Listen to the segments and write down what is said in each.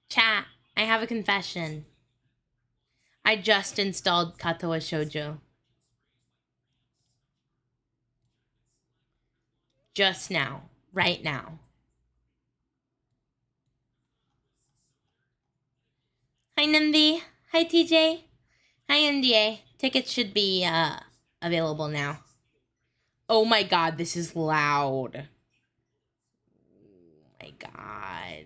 Chat, I have a confession. I just installed Katawa Shoujo. Just now. Right now. Hi, Nindi. Hi, TJ. Hi, NDA. Tickets should be, available now. Oh my god, this is loud. Oh my god.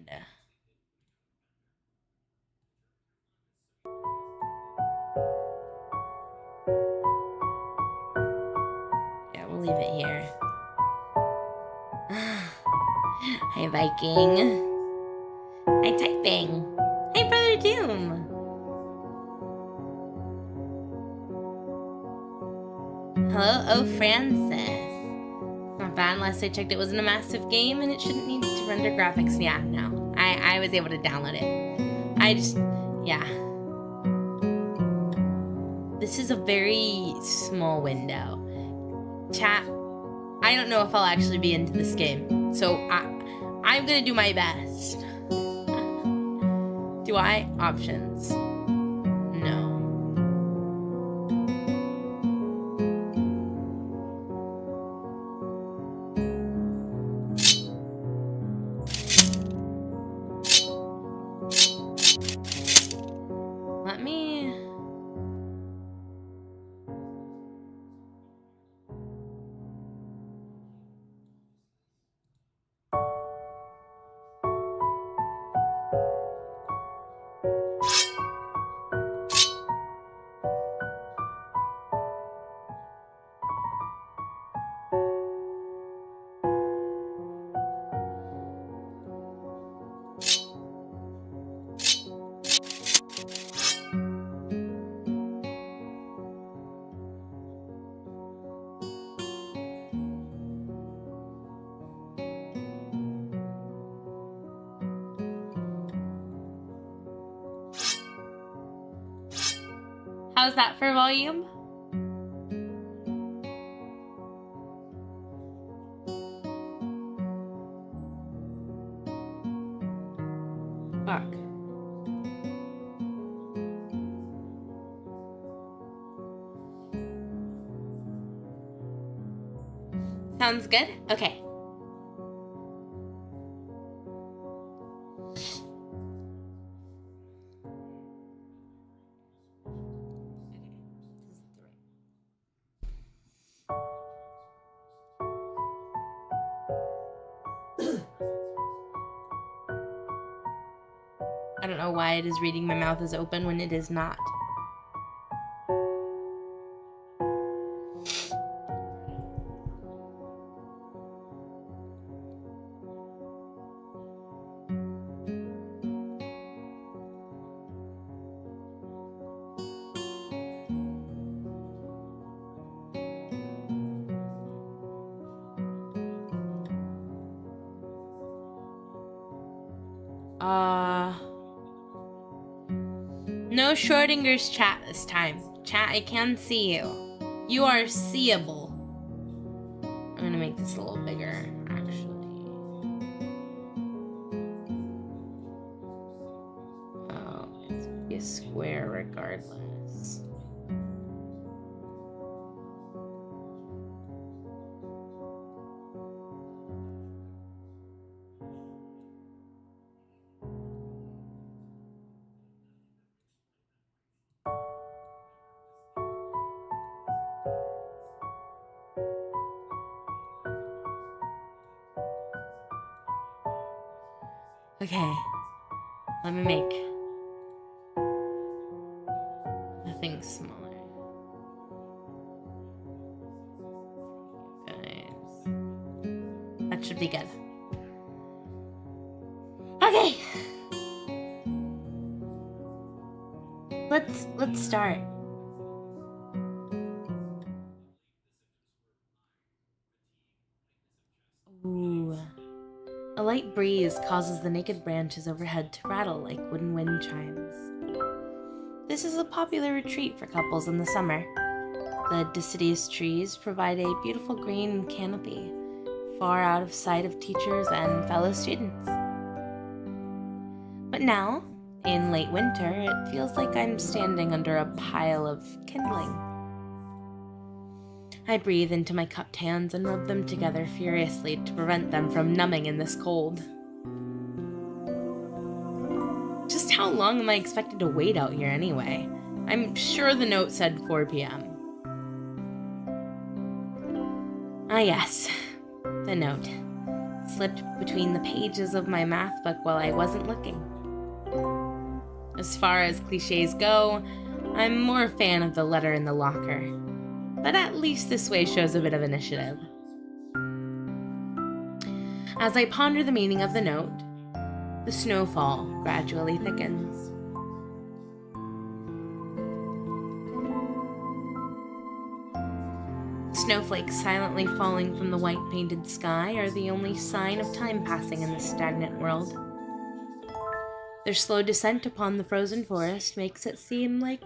Yeah, we'll leave it here. Hi, Viking. Hi, Typing. Hey, Brother Doom. Hello, oh, Francis. Not bad. Last I checked, it wasn't a massive game, and it shouldn't need to render graphics. Yeah, no. I was able to download it. I just... yeah. This is a very small window. Chat, I don't know if I'll actually be into this game, so I'm gonna do my best. Do I? Options. No. Let me... How's that for volume? Fuck. Sounds good? Okay. I don't know why it is reading my mouth is open when it is not. No Schrodinger's chat this time. Chat, I can see you. You are seeable. I'm gonna make this a little bigger, actually. Oh, it's gonna be a square regardless. Okay, let me make the thing smaller. Guys, that should be good. Okay, let's start. Ooh. A light breeze causes the naked branches overhead to rattle like wooden wind chimes. This is a popular retreat for couples in the summer. The deciduous trees provide a beautiful green canopy, far out of sight of teachers and fellow students. But now, In late winter, it feels like I'm standing under a pile of kindling. I breathe into my cupped hands and rub them together furiously to prevent them from numbing in this cold. Just how long am I expected to wait out here anyway? I'm sure the note said 4 p.m. Ah yes, the note. Slipped between the pages of my math book while I wasn't looking. As far as cliches go, I'm more a fan of the letter in the locker. But at least this way shows a bit of initiative. As I ponder the meaning of the note, the snowfall gradually thickens. Snowflakes silently falling from the white painted sky are the only sign of time passing in this stagnant world. Their slow descent upon the frozen forest makes it seem like...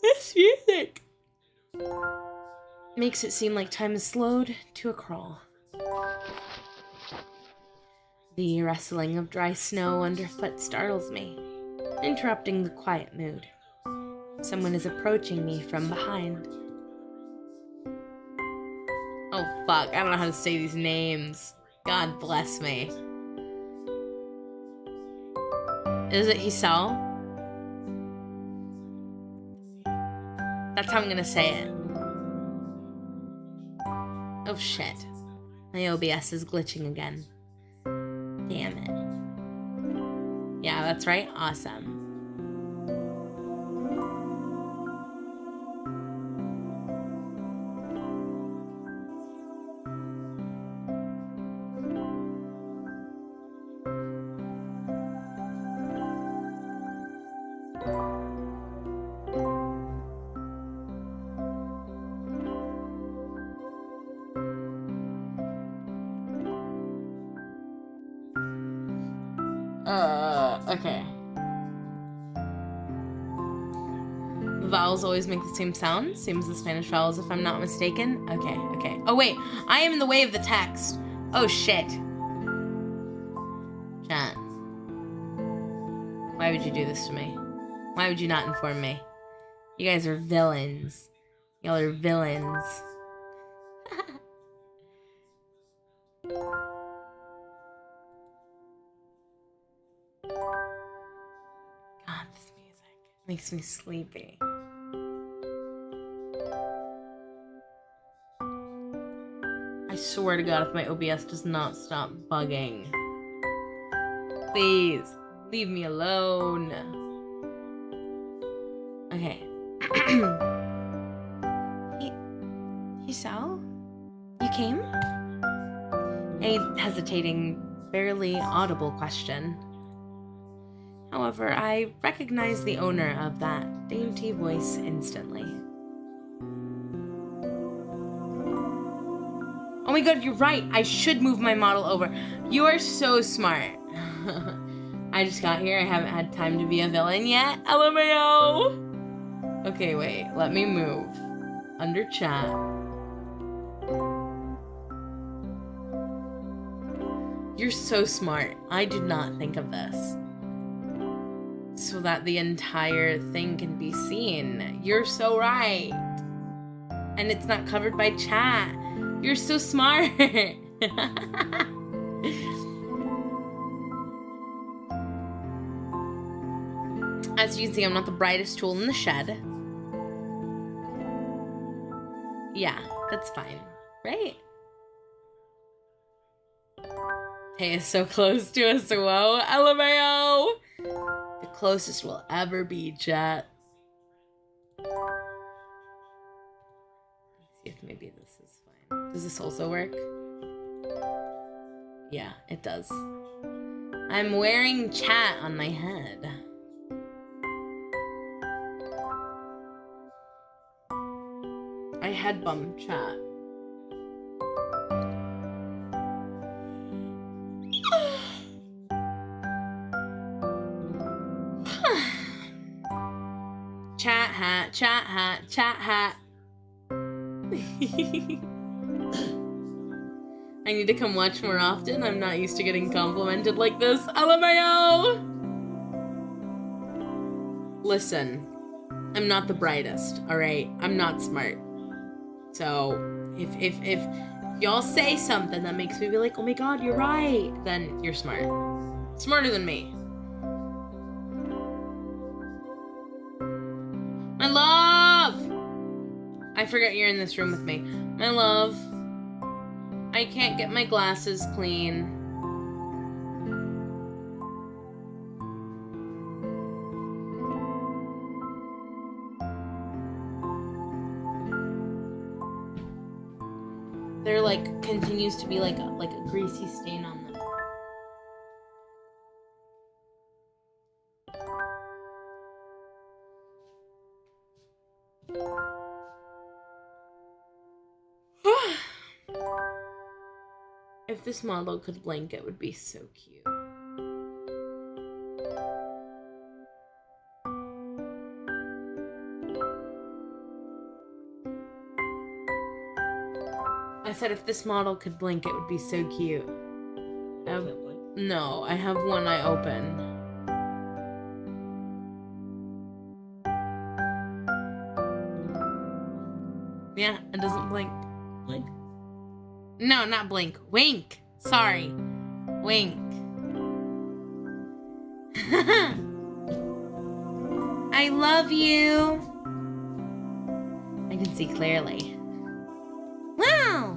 this music! Makes it seem like time is slowed to a crawl. The rustling of dry snow underfoot startles me, interrupting the quiet mood. Someone is approaching me from behind. Oh fuck, I don't know how to say these names. God bless me. Is it Hisao? That's how I'm gonna say it. Oh shit. My OBS is glitching again. Damn it. Yeah, that's right. Awesome. Okay. The vowels always make the same sound. Same as the Spanish vowels, if I'm not mistaken. Okay. Oh, wait. I am in the way of the text. Oh, shit. Chat. Why would you do this to me? Why would you not inform me? You guys are villains. Y'all are villains. God, this music makes me sleepy. I swear to God, if my OBS does not stop bugging. Please, leave me alone. Okay. Hisao? You came? A hesitating, barely audible question. However, I recognized the owner of that dainty voice instantly. Oh my god, you're right! I should move my model over. You are so smart. I just got here, I haven't had time to be a villain yet. LMAO! Okay, wait, let me move. Under chat. You're so smart. I did not think of this. So that the entire thing can be seen. You're so right. And it's not covered by chat. You're so smart. As you can see, I'm not the brightest tool in the shed. Yeah, that's fine, right? Hey, is so close to us, whoa, LMAO! The closest we'll ever be, chat. Let's see if maybe this is fine. Does this also work? Yeah, it does. I'm wearing chat on my head. I head bump chat. Chat hat, chat hat, chat hat. I I need to come watch more often. I'm not used to getting complimented like this. LMAO! Listen, I'm not the brightest, alright? I'm not smart. So, if y'all say something that makes me be like, oh my god, you're right, then you're smart. Smarter than me. My love! I forget you're in this room with me. My love. I can't get my glasses clean. There like continues to be like a greasy stain on them. If this model could blink, it would be so cute. I said if this model could blink, it would be so cute. No, I have one eye open. Yeah, it doesn't blink. Blink? No, not blink. Wink! Sorry. Wink. I love you! I can see clearly. Wow!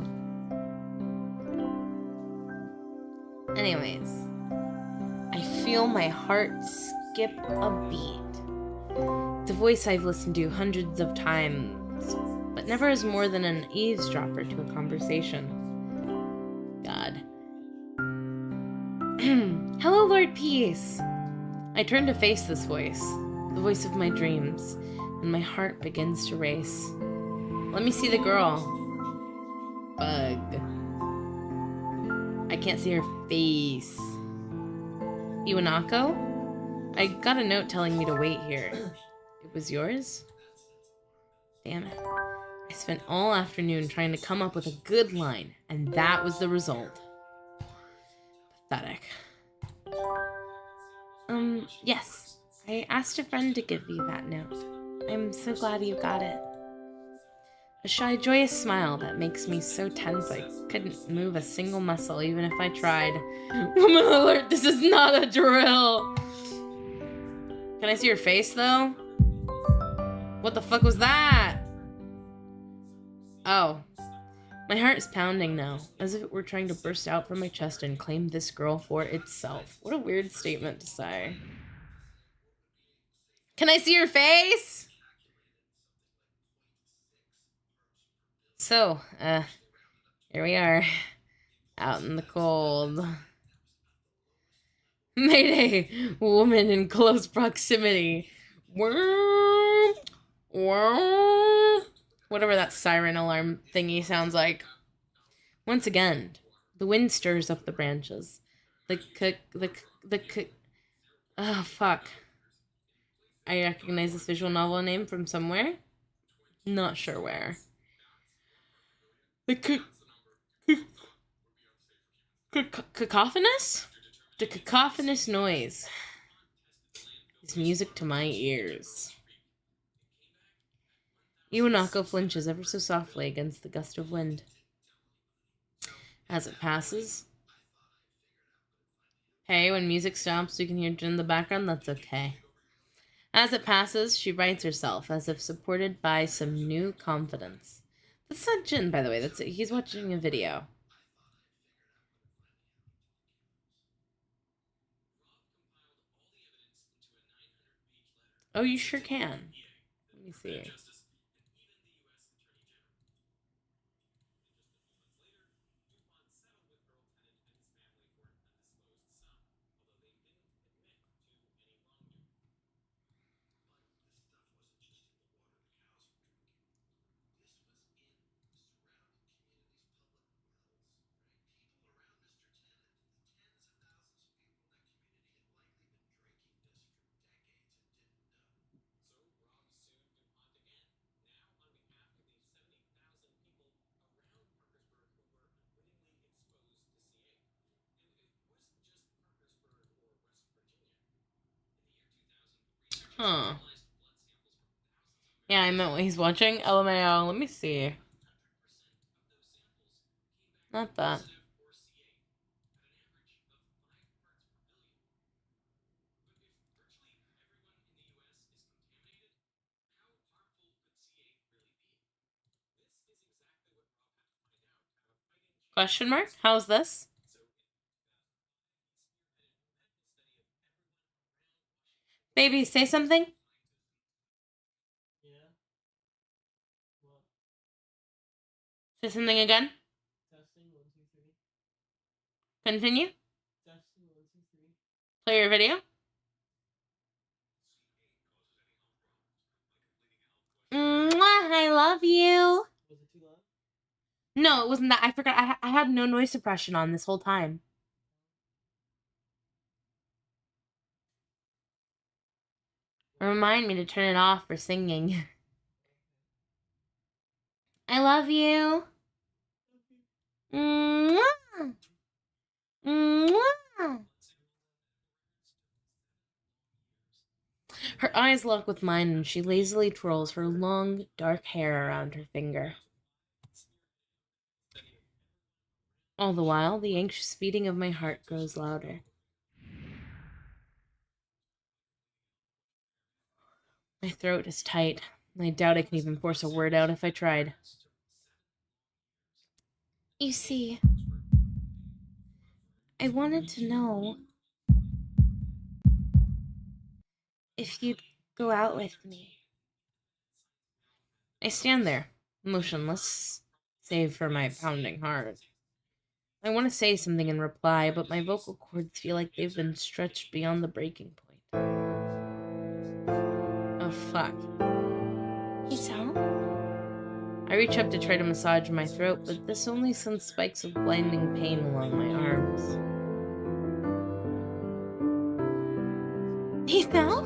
Anyways, I feel my heart skip a beat. It's a voice I've listened to hundreds of times, but never as more than an eavesdropper to a conversation. God. Hello, Lord Peace! I turn to face this voice, the voice of my dreams, and my heart begins to race. Let me see the girl. Bug. I can't see her face. Youako? I got a note telling me to wait here. It was yours? Damn it. I spent all afternoon trying to come up with a good line, and that was the result. Pathetic. Yes. I asked a friend to give you that note. I'm so glad you got it. A shy, joyous smile that makes me so tense I couldn't move a single muscle even if I tried. Woman alert, this is not a drill! Can I see your face, though? What the fuck was that? Oh. My heart is pounding now, as if it were trying to burst out from my chest and claim this girl for itself. What a weird statement to say. Can I see your face? So, here we are. Out in the cold. Mayday! Woman in close proximity. Whatever that siren alarm thingy sounds like. Once again, the wind stirs up the branches. Oh, fuck. I recognize this visual novel name from somewhere. Not sure where. Cacophonous? The cacophonous noise is music to my ears. Youako flinches ever so softly against the gust of wind. As it passes... Hey, when music stops, you can hear Jin in the background, that's okay. As it passes, she rights herself, as if supported by some new confidence. That's not Jin, by the way. He's watching a video. Oh, you sure can. Let me see. Huh. Yeah, I meant what he's watching. LMAO. Let me see. Not that. Question mark? How's this? Baby, say something? Say something again? Continue? Play your video? Mwah, I love you. No, it wasn't that. I forgot. I had no noise suppression on this whole time. Remind me to turn it off for singing. I love you. Mwah. Mwah. Her eyes lock with mine and she lazily twirls her long, dark hair around her finger. All the while, the anxious beating of my heart grows louder. My throat is tight. I doubt I can even force a word out if I tried. You see, I wanted to know if you'd go out with me. I stand there, motionless, save for my pounding heart. I want to say something in reply, but my vocal cords feel like they've been stretched beyond the breaking point. Oh, fuck. Isao? I reach up to try to massage my throat, but this only sends spikes of blinding pain along my arms. Isao?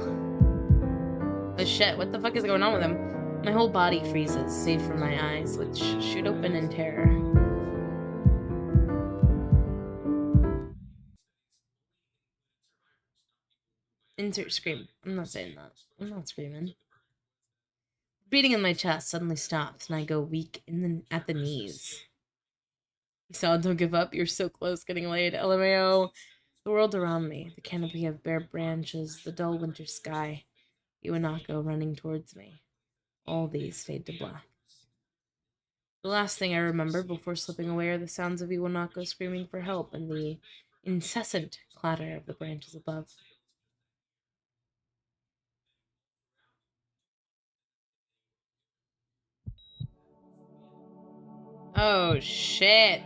Oh shit, what the fuck is going on with him? My whole body freezes, save for my eyes, which shoot open in terror. Insert scream. I'm not saying that. I'm not screaming. Beating in my chest suddenly stops, and I go weak at the knees. You saw, don't give up. You're so close getting laid. LMAO. The world around me, the canopy of bare branches, the dull winter sky. Youako running towards me. All these fade to black. The last thing I remember before slipping away are the sounds of Iwanako screaming for help and the incessant clatter of the branches above. Oh, shit.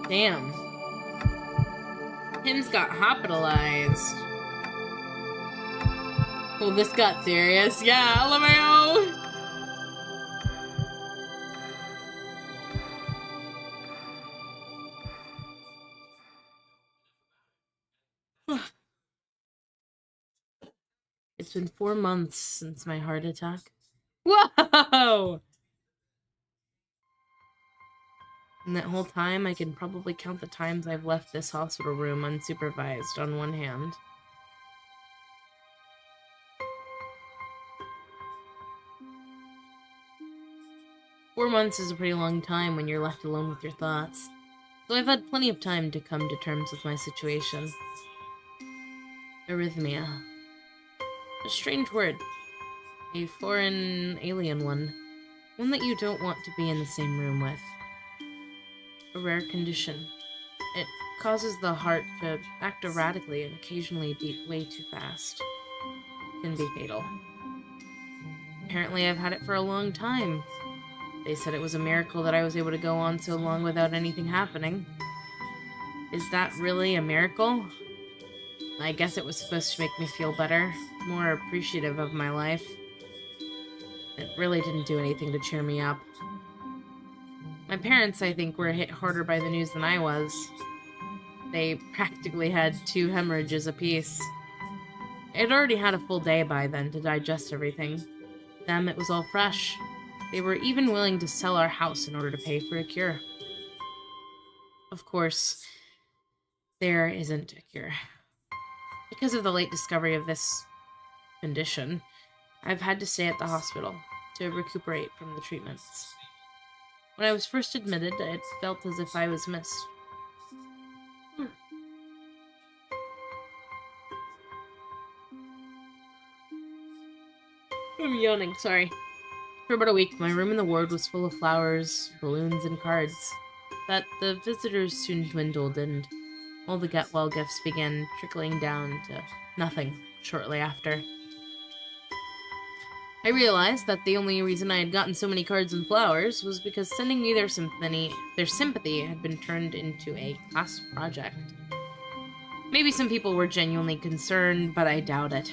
Damn. Him's got hospitalized. Well, this got serious. Yeah, LMAO! It's been 4 months since my heart attack. Whoa! In that whole time, I can probably count the times I've left this hospital room unsupervised on one hand. Four months is a pretty long time when you're left alone with your thoughts, so I've had plenty of time to come to terms with my situation. Arrhythmia. A strange word. A foreign, alien one. One that you don't want to be in the same room with. a rare condition. It causes the heart to act erratically and occasionally beat way too fast. It can be fatal. Apparently, I've had it for a long time. They said it was a miracle that I was able to go on so long without anything happening. Is that really a miracle? I guess it was supposed to make me feel better, more appreciative of my life. It really didn't do anything to cheer me up. My parents, I think, were hit harder by the news than I was. They practically had 2 hemorrhages apiece. I'd already had a full day by then to digest everything. Them, it was all fresh. They were even willing to sell our house in order to pay for a cure. Of course, there isn't a cure. Because of the late discovery of this condition, I've had to stay at the hospital to recuperate from the treatments. When I was first admitted, it felt as if I was missed. I'm yawning, sorry. For about a week, my room in the ward was full of flowers, balloons, and cards. But the visitors soon dwindled, and all the get-well gifts began trickling down to nothing shortly after. I realized that the only reason I had gotten so many cards and flowers was because sending me their sympathy had been turned into a class project. Maybe some people were genuinely concerned, but I doubt it.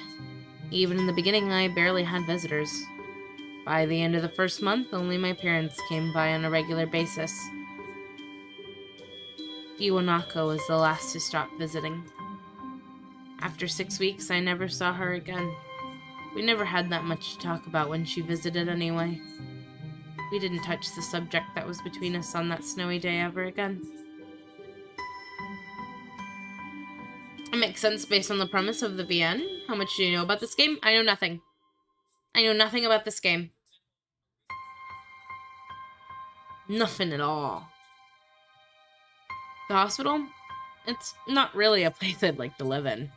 Even in the beginning, I barely had visitors. By the end of the first month, only my parents came by on a regular basis. Youako was the last to stop visiting. After 6 weeks, I never saw her again. We never had that much to talk about when she visited anyway. We didn't touch the subject that was between us on that snowy day ever again. It makes sense based on the premise of the VN. How much do you know about this game? I know nothing. I know nothing about this game. Nothing at all. The hospital? It's not really a place I'd like to live in.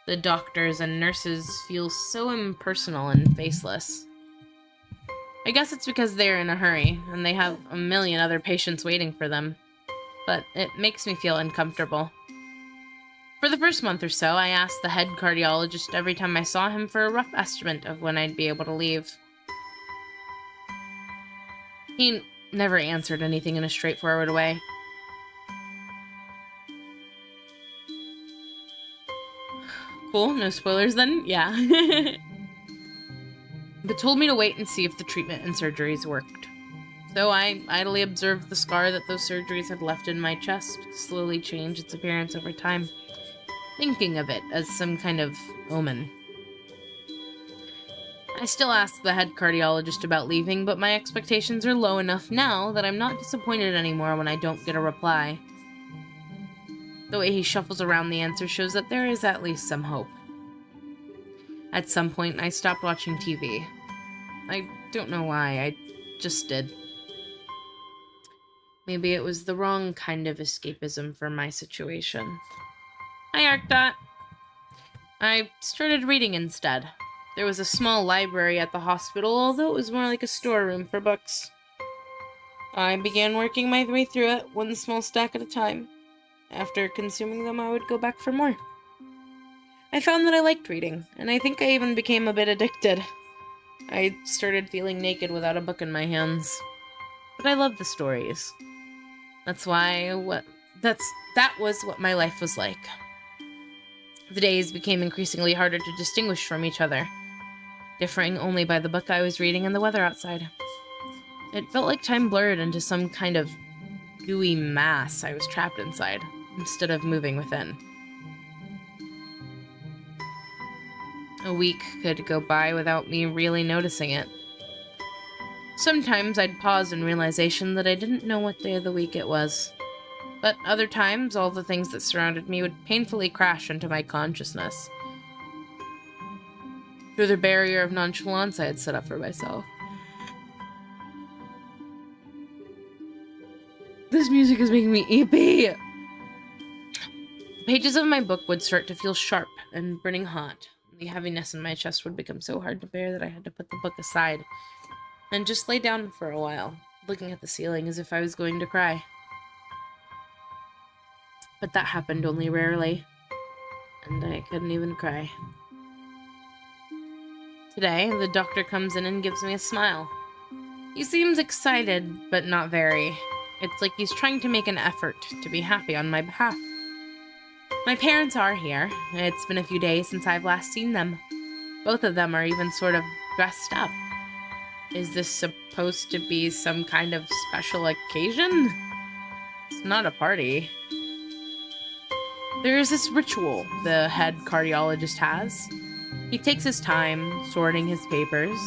The doctors and nurses feel so impersonal and faceless. I guess it's because they're in a hurry, and they have a million other patients waiting for them. But it makes me feel uncomfortable. For the first month or so, I asked the head cardiologist every time I saw him for a rough estimate of when I'd be able to leave. He never answered anything in a straightforward way. Cool, no spoilers then? Yeah. But told me to wait and see if the treatment and surgeries worked. So I idly observed the scar that those surgeries had left in my chest slowly change its appearance over time, thinking of it as some kind of omen. I still ask the head cardiologist about leaving, but my expectations are low enough now that I'm not disappointed anymore when I don't get a reply. The way he shuffles around the answer shows that there is at least some hope. At some point, I stopped watching TV. I don't know why, I just did. Maybe it was the wrong kind of escapism for my situation. Hi, Arcdot. I started reading instead. There was a small library at the hospital, although it was more like a storeroom for books. I began working my way through it, one small stack at a time. After consuming them, I would go back for more. I found that I liked reading, and I think I even became a bit addicted. I started feeling naked without a book in my hands. But I loved the stories. That was what my life was like. The days became increasingly harder to distinguish from each other, differing only by the book I was reading and the weather outside. It felt like time blurred into some kind of gooey mass I was trapped inside, instead of moving within. A week could go by without me really noticing it. Sometimes I'd pause in realization that I didn't know what day of the week it was. But other times, all the things that surrounded me would painfully crash into my consciousness. Through the barrier of nonchalance I had set up for myself. This music is making me eepy! The pages of my book would start to feel sharp and burning hot. The heaviness in my chest would become so hard to bear that I had to put the book aside and just lay down for a while, looking at the ceiling as if I was going to cry. But that happened only rarely, and I couldn't even cry. Today, the doctor comes in and gives me a smile. He seems excited, but not very. It's like he's trying to make an effort to be happy on my behalf. My parents are here. It's been a few days since I've last seen them. Both of them are even sort of dressed up. Is this supposed to be some kind of special occasion? It's not a party. There is this ritual the head cardiologist has. He takes his time sorting his papers,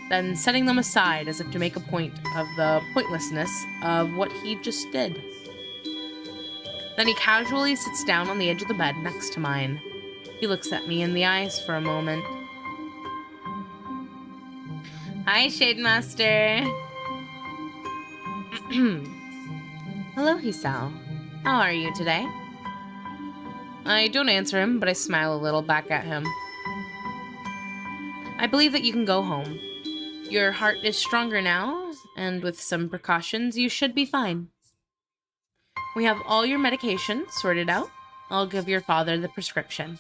then setting them aside as if to make a point of the pointlessness of what he just did. Then he casually sits down on the edge of the bed next to mine. He looks at me in the eyes for a moment. Hi, Shademaster. Hello, Hisao. How are you today? I don't answer him, but I smile a little back at him. I believe that you can go home. Your heart is stronger now, and with some precautions, you should be fine. We have all your medication sorted out. I'll give your father the prescription.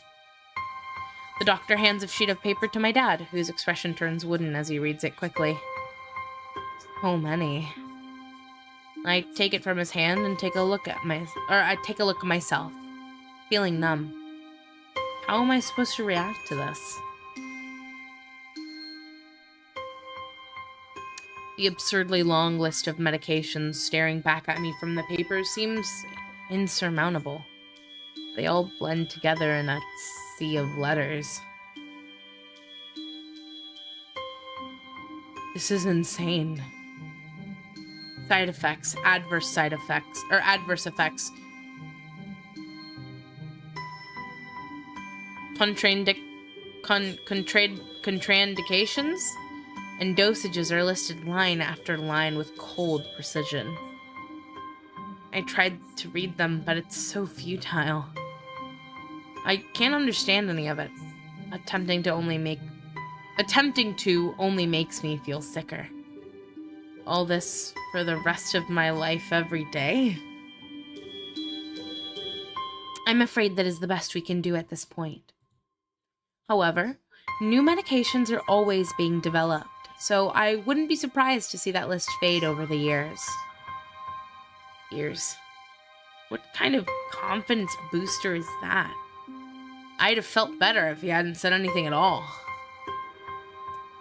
The doctor hands a sheet of paper to my dad, whose expression turns wooden as he reads it quickly. So many. I take it from his hand and take a look at myself, feeling numb. How am I supposed to react to this? The absurdly long list of medications staring back at me from the papers seems insurmountable. They all blend together in a sea of letters. This is insane. Side effects, adverse effects. Contraindications? And dosages are listed line after line with cold precision. I tried to read them, but it's so futile. I can't understand any of it. Attempting to only makes me feel sicker. All this for the rest of my life every day? I'm afraid that is the best we can do at this point. However, new medications are always being developed, so I wouldn't be surprised to see that list fade over the years. What kind of confidence booster is that? I'd have felt better if he hadn't said anything at all.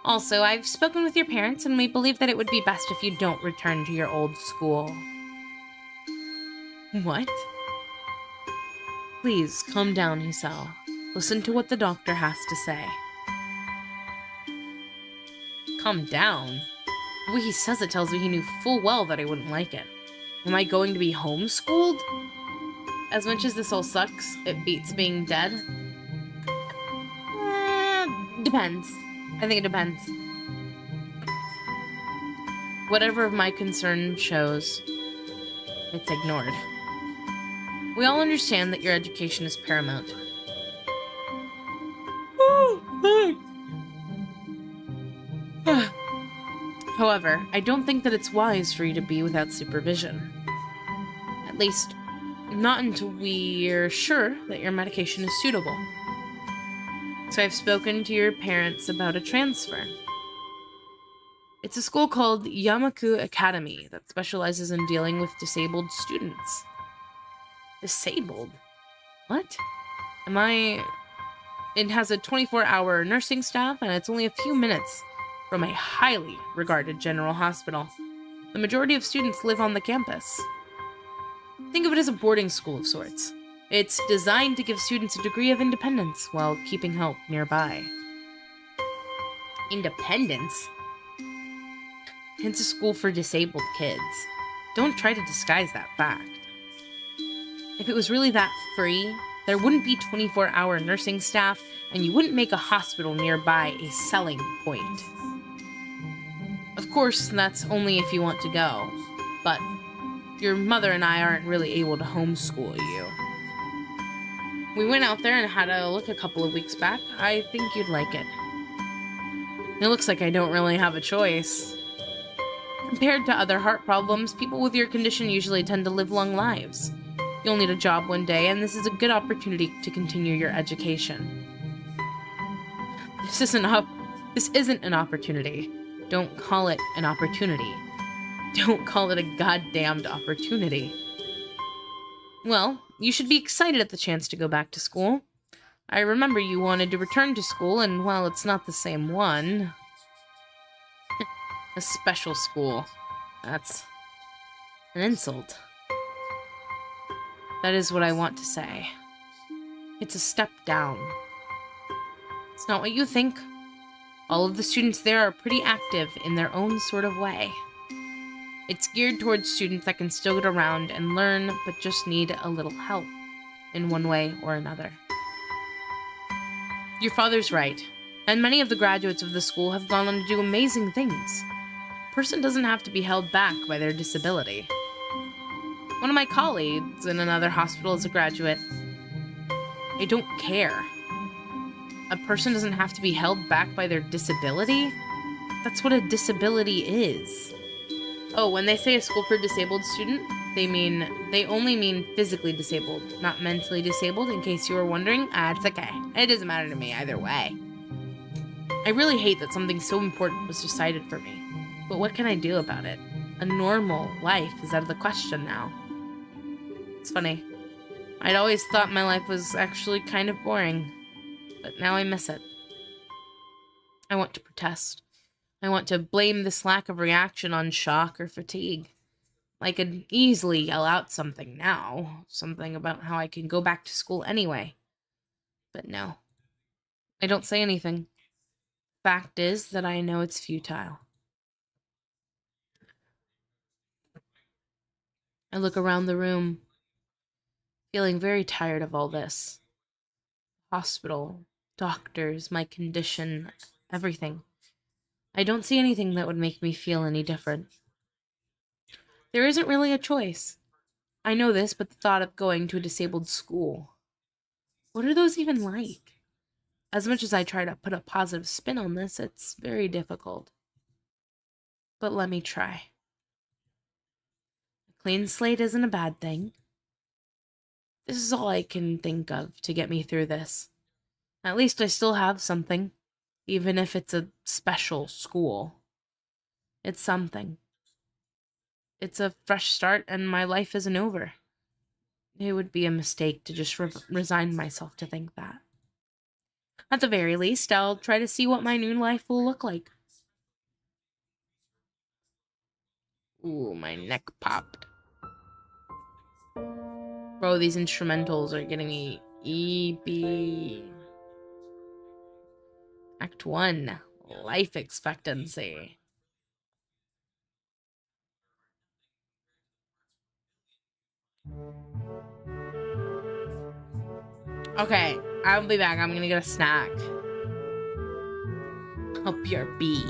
Also, I've spoken with your parents, and we believe that it would be best if you don't return to your old school. What? Please, calm down, Hisao. Listen to what the doctor has to say. Calm down? The way he says it tells me he knew full well that I wouldn't like it. Am I going to be homeschooled? As much as this all sucks, it beats being dead. Depends. I think it depends. Whatever my concern shows, it's ignored. We all understand that your education is paramount. However, I don't think that it's wise for you to be without supervision. At least, not until we're sure that your medication is suitable. So I've spoken to your parents about a transfer. It's a school called Yamaku Academy that specializes in dealing with disabled students. Disabled? What? It has a 24-hour nursing staff, and it's only a few minutes from a highly regarded general hospital. The majority of students live on the campus. Think of it as a boarding school of sorts. It's designed to give students a degree of independence while keeping help nearby. Independence? It's a school for disabled kids. Don't try to disguise that fact. If it was really that free, there wouldn't be 24-hour nursing staff, and you wouldn't make a hospital nearby a selling point. Of course, that's only if you want to go, but your mother and I aren't really able to homeschool you. We went out there and had a look a couple of weeks back. I think you'd like it. It looks like I don't really have a choice. Compared to other heart problems, people with your condition usually tend to live long lives. You'll need a job one day, and this is a good opportunity to continue your education. This isn't an opportunity. Don't call it an opportunity. Don't call it a goddamned opportunity. Well, you should be excited at the chance to go back to school. I remember you wanted to return to school, and while it's not the same one... A special school. That's an insult. That is what I want to say. It's a step down. It's not what you think. All of the students there are pretty active in their own sort of way. It's geared towards students that can still get around and learn, but just need a little help in one way or another. Your father's right, and many of the graduates of the school have gone on to do amazing things. A person doesn't have to be held back by their disability. One of my colleagues in another hospital is a graduate. I don't care. A person doesn't have to be held back by their disability? That's what a disability is. Oh, when they say a school for disabled student, they only mean physically disabled, not mentally disabled, in case you were wondering. It's okay. It doesn't matter to me either way. I really hate that something so important was decided for me, but what can I do about it? A normal life is out of the question now. It's funny. I'd always thought my life was actually kind of boring, but now I miss it. I want to protest. I want to blame this lack of reaction on shock or fatigue. I could easily yell out something now, something about how I can go back to school anyway. But no, I don't say anything. Fact is that I know it's futile. I look around the room, feeling very tired of all this. Hospital, doctors, my condition, everything. I don't see anything that would make me feel any different. There isn't really a choice. I know this, but the thought of going to a disabled school. What are those even like? As much as I try to put a positive spin on this, it's very difficult. But let me try. A clean slate isn't a bad thing. This is all I can think of to get me through this. At least I still have something, even if it's a special school. It's something. It's a fresh start, and my life isn't over. It would be a mistake to just resign myself to think that. At the very least, I'll try to see what my new life will look like. Ooh, my neck popped. Bro, these instrumentals are getting me EP. Act 1, life expectancy. Okay, I'll be back. I'm gonna get a snack. Up your bee.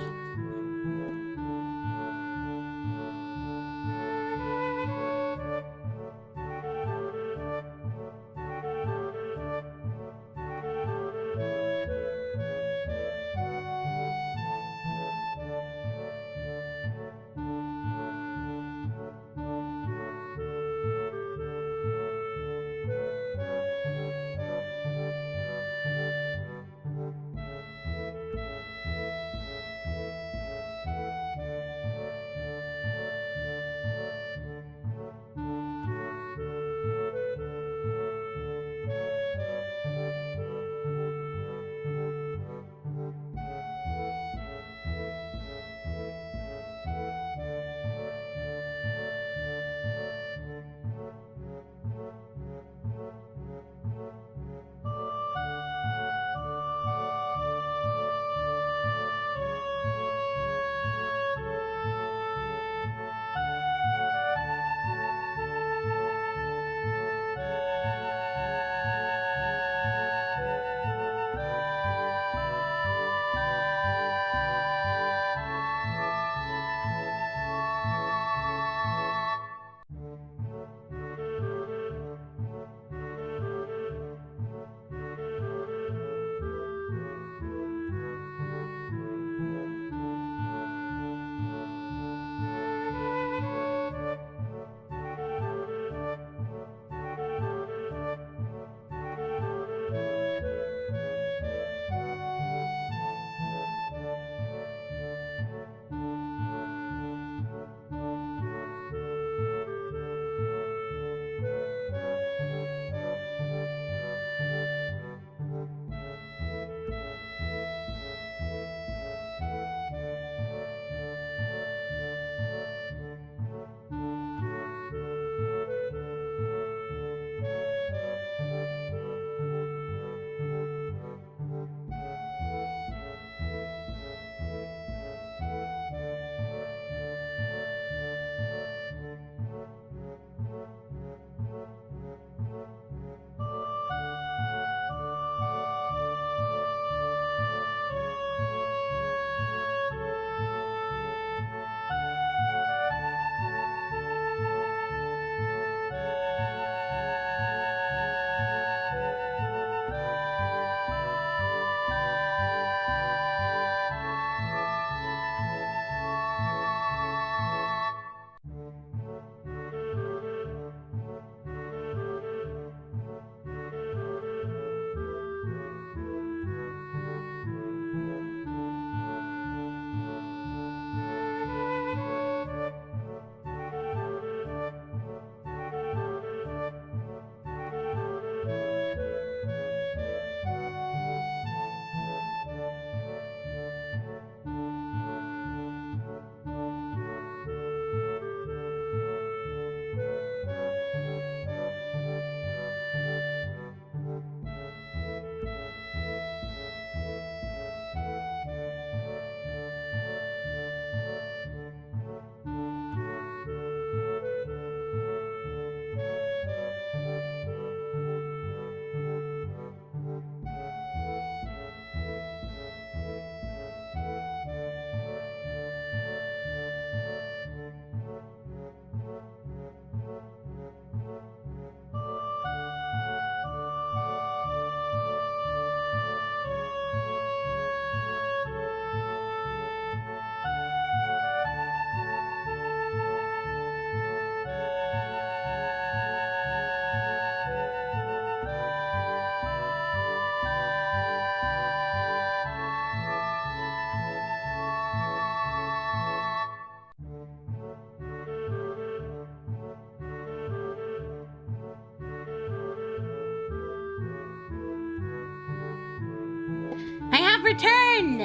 returned!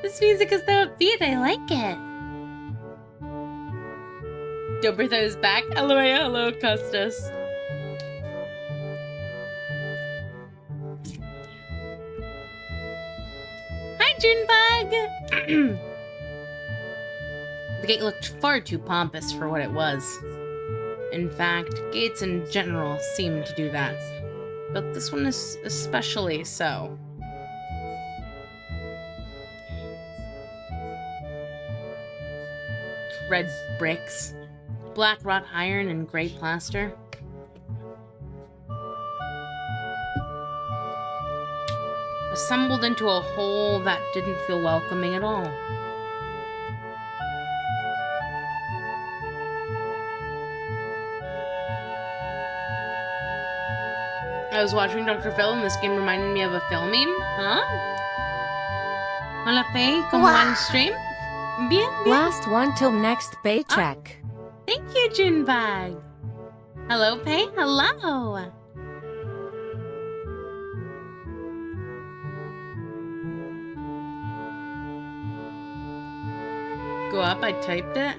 This music is so upbeat, I like it. Gilberto is back. Hello, hello, Custis. Hi, Junebug! The gate looked far too pompous for what it was. In fact, gates in general seem to do that. But this one is especially so. Red bricks, black wrought iron, and gray plaster. Assembled into a whole that didn't feel welcoming at all. I was watching Dr. Phil and this game reminded me of a Phil meme. Huh? Hola, Pei. ¿Cómo va el stream? Bien, bien. Last one till next paycheck. Thank you, Junebug. Hello, Pei. Hello. Go up, I typed it.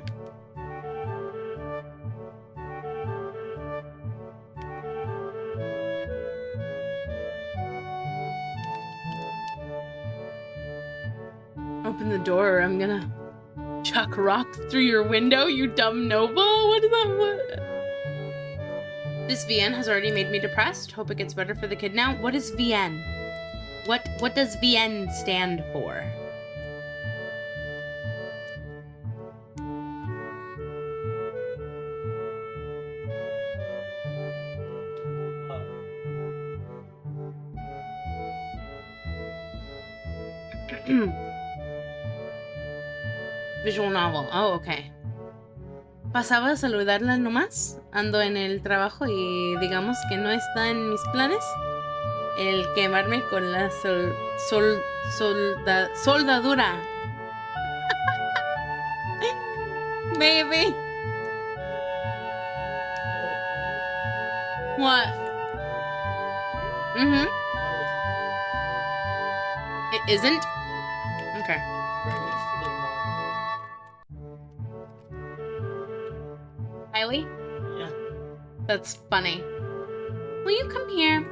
Open the door or I'm gonna chuck rocks through your window, you dumb noble. What is that? This VN has already made me depressed. Hope it gets better for the kid now. What is VN? What does VN stand for? Visual novel. Oh, okay. Pasaba a saludarla nomás. Ando en el trabajo y digamos que no está en mis planes el quemarme con la soldadura. Baby. What? Mm-hmm. It isn't? Okay. Kylie? Yeah. That's funny. Will you come here?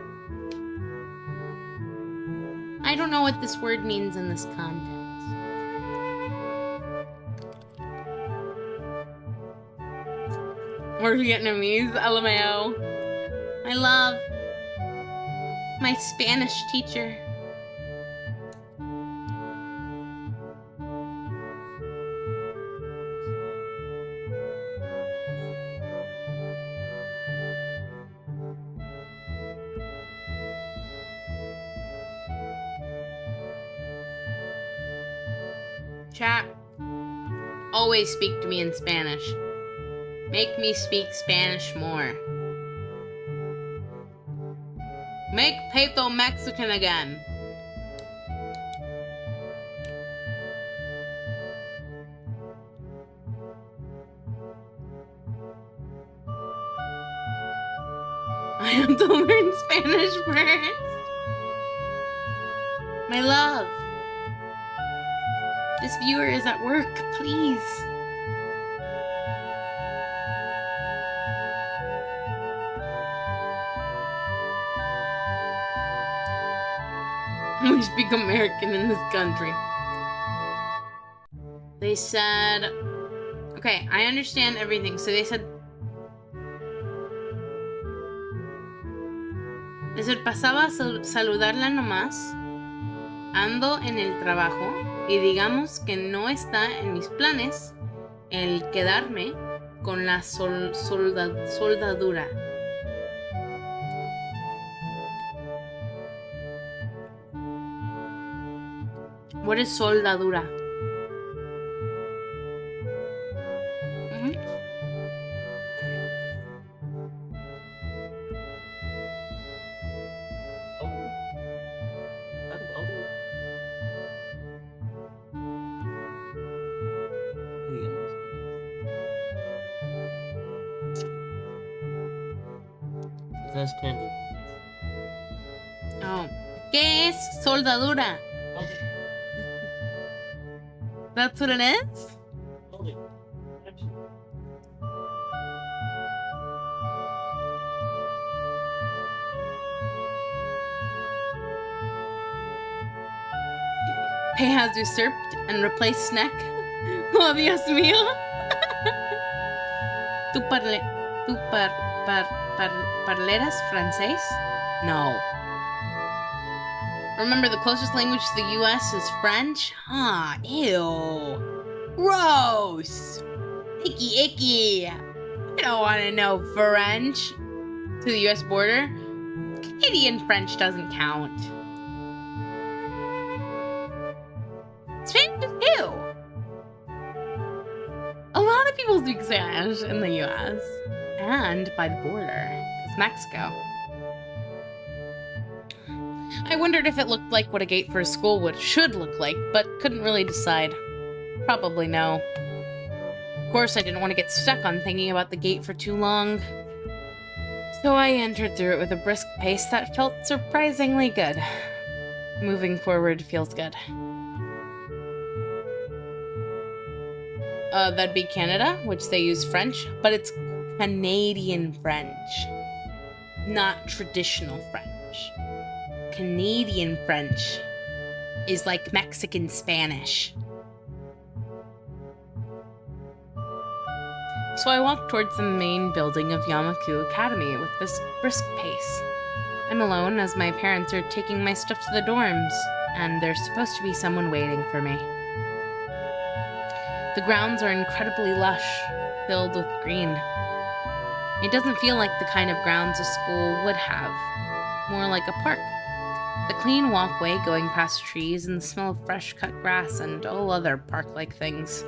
I don't know what this word means in this context. We're Vietnamese, LMAO. I love my Spanish teacher. Chat, always speak to me in Spanish. Make me speak Spanish more. Make Peto Mexican again. I have to learn Spanish first. My love. This viewer is at work, please. We speak American in this country. They said... Okay, I understand everything. So they said... pasaba a saludarla nomás. Ando en el trabajo. Y digamos que no está en mis planes el quedarme con la soldadura. What is soldadura? has tangent. Oh. ¿Qué es soldadura? That's what it is? Welding. Actually. Pei has usurped and replaced Snack. Oh, Dios mío. Parleras francés? No. Remember, the closest language to the US is French? Ah, ew. Gross. Icky, icky. I don't want to know French. To the US border? Canadian French doesn't count. Spanish too. A lot of people speak Spanish in the US. And by the border. It's Mexico. I wondered if it looked like what a gate for a school should look like, but couldn't really decide. Probably no. Of course, I didn't want to get stuck on thinking about the gate for too long. So I entered through it with a brisk pace that felt surprisingly good. Moving forward feels good. That'd be Canada, which they use French, but it's Canadian French, not traditional French. Canadian French is like Mexican Spanish. So I walked towards the main building of Yamaku Academy with this brisk pace. I'm alone as my parents are taking my stuff to the dorms, and there's supposed to be someone waiting for me. The grounds are incredibly lush, filled with green. It doesn't feel like the kind of grounds a school would have, more like a park. The clean walkway going past trees and the smell of fresh cut grass and all other park-like things.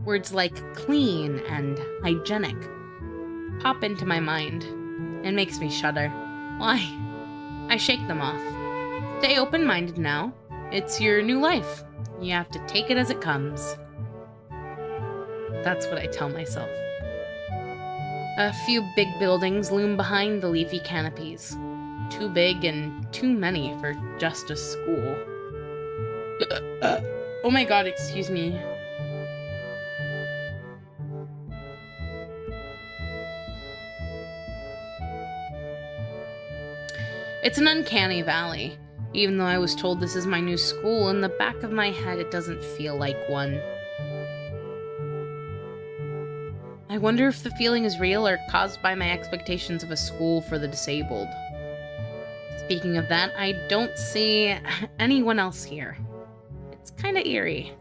Words like clean and hygienic pop into my mind. It makes me shudder. Why? I shake them off. Stay open-minded now. It's your new life. You have to take it as it comes. That's what I tell myself. A few big buildings loom behind the leafy canopies. Too big and too many for just a school. Oh my god, excuse me. It's an uncanny valley. Even though I was told this is my new school, in the back of my head it doesn't feel like one. I wonder if the feeling is real or caused by my expectations of a school for the disabled. Speaking of that, I don't see anyone else here. It's kinda eerie.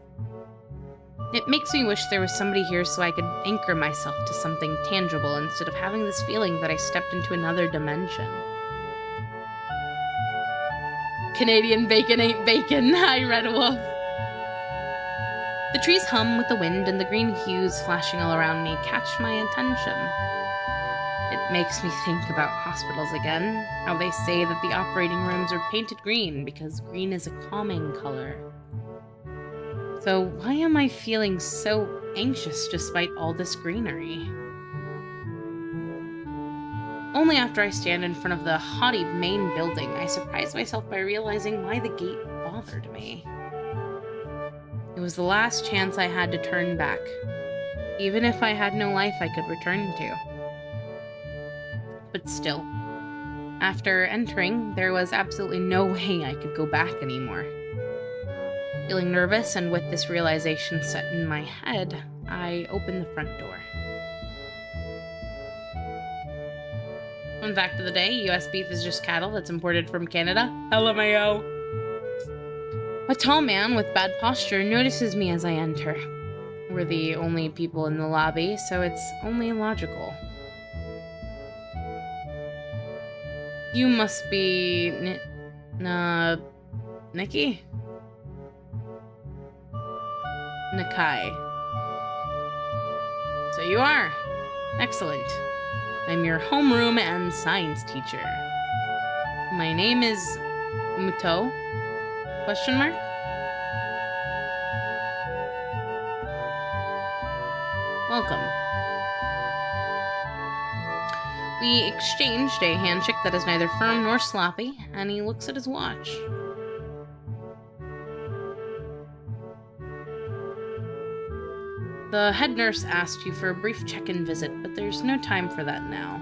It makes me wish there was somebody here so I could anchor myself to something tangible instead of having this feeling that I stepped into another dimension. Canadian bacon ain't bacon, I Red Wolf. The trees hum with the wind and the green hues flashing all around me catch my attention. It makes me think about hospitals again, how they say that the operating rooms are painted green because green is a calming color. So why am I feeling so anxious despite all this greenery? Only after I stand in front of the haughty main building, I surprise myself by realizing why the gate bothered me. It was the last chance I had to turn back, even if I had no life I could return to. But still, after entering, there was absolutely no way I could go back anymore. Feeling nervous and with this realization set in my head, I opened the front door. Fun fact of the day, US beef is just cattle that's imported from Canada. LMAO. A tall man with bad posture notices me as I enter. We're the only people in the lobby, so it's only logical. You must be... Nikki? Nakai. So you are. Excellent. I'm your homeroom and science teacher. My name is Muto? Question mark? Welcome. We exchanged a handshake that is neither firm nor sloppy, and he looks at his watch. The head nurse asked you for a brief check-in visit, but there's no time for that now.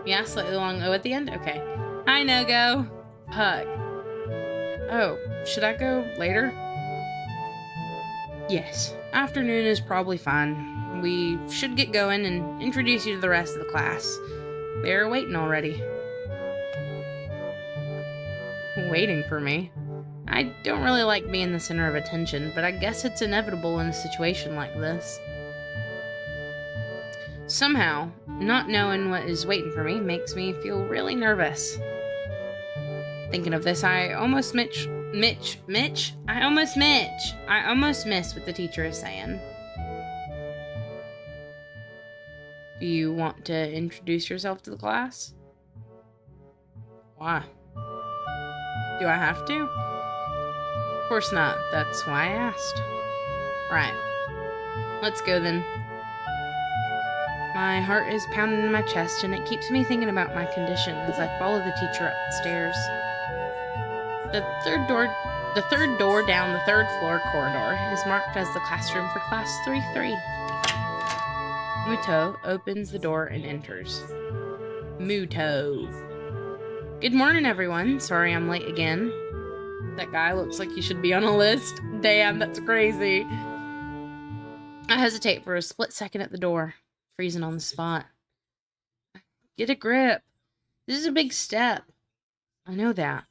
Yeah, slightly long O at the end? Okay. Hi, no-go. Hug. Oh, should I go later? Yes. Afternoon is probably fine. We should get going and introduce you to the rest of the class. They're waiting already. Waiting for me? I don't really like being the center of attention, but I guess it's inevitable in a situation like this. Somehow, not knowing what is waiting for me makes me feel really nervous. Thinking of this, I almost miss what the teacher is saying. Do you want to introduce yourself to the class? Why? Do I have to? Of course not. That's why I asked. Right. Let's go then. My heart is pounding in my chest, and it keeps me thinking about my condition as I follow the teacher up the stairs. The third door down the third floor corridor is marked as the classroom for class 3-3. Muto opens the door and enters. Muto. Good morning, everyone. Sorry I'm late again. That guy looks like he should be on a list. Damn, that's crazy. I hesitate for a split second at the door, freezing on the spot. Get a grip. This is a big step. I know that.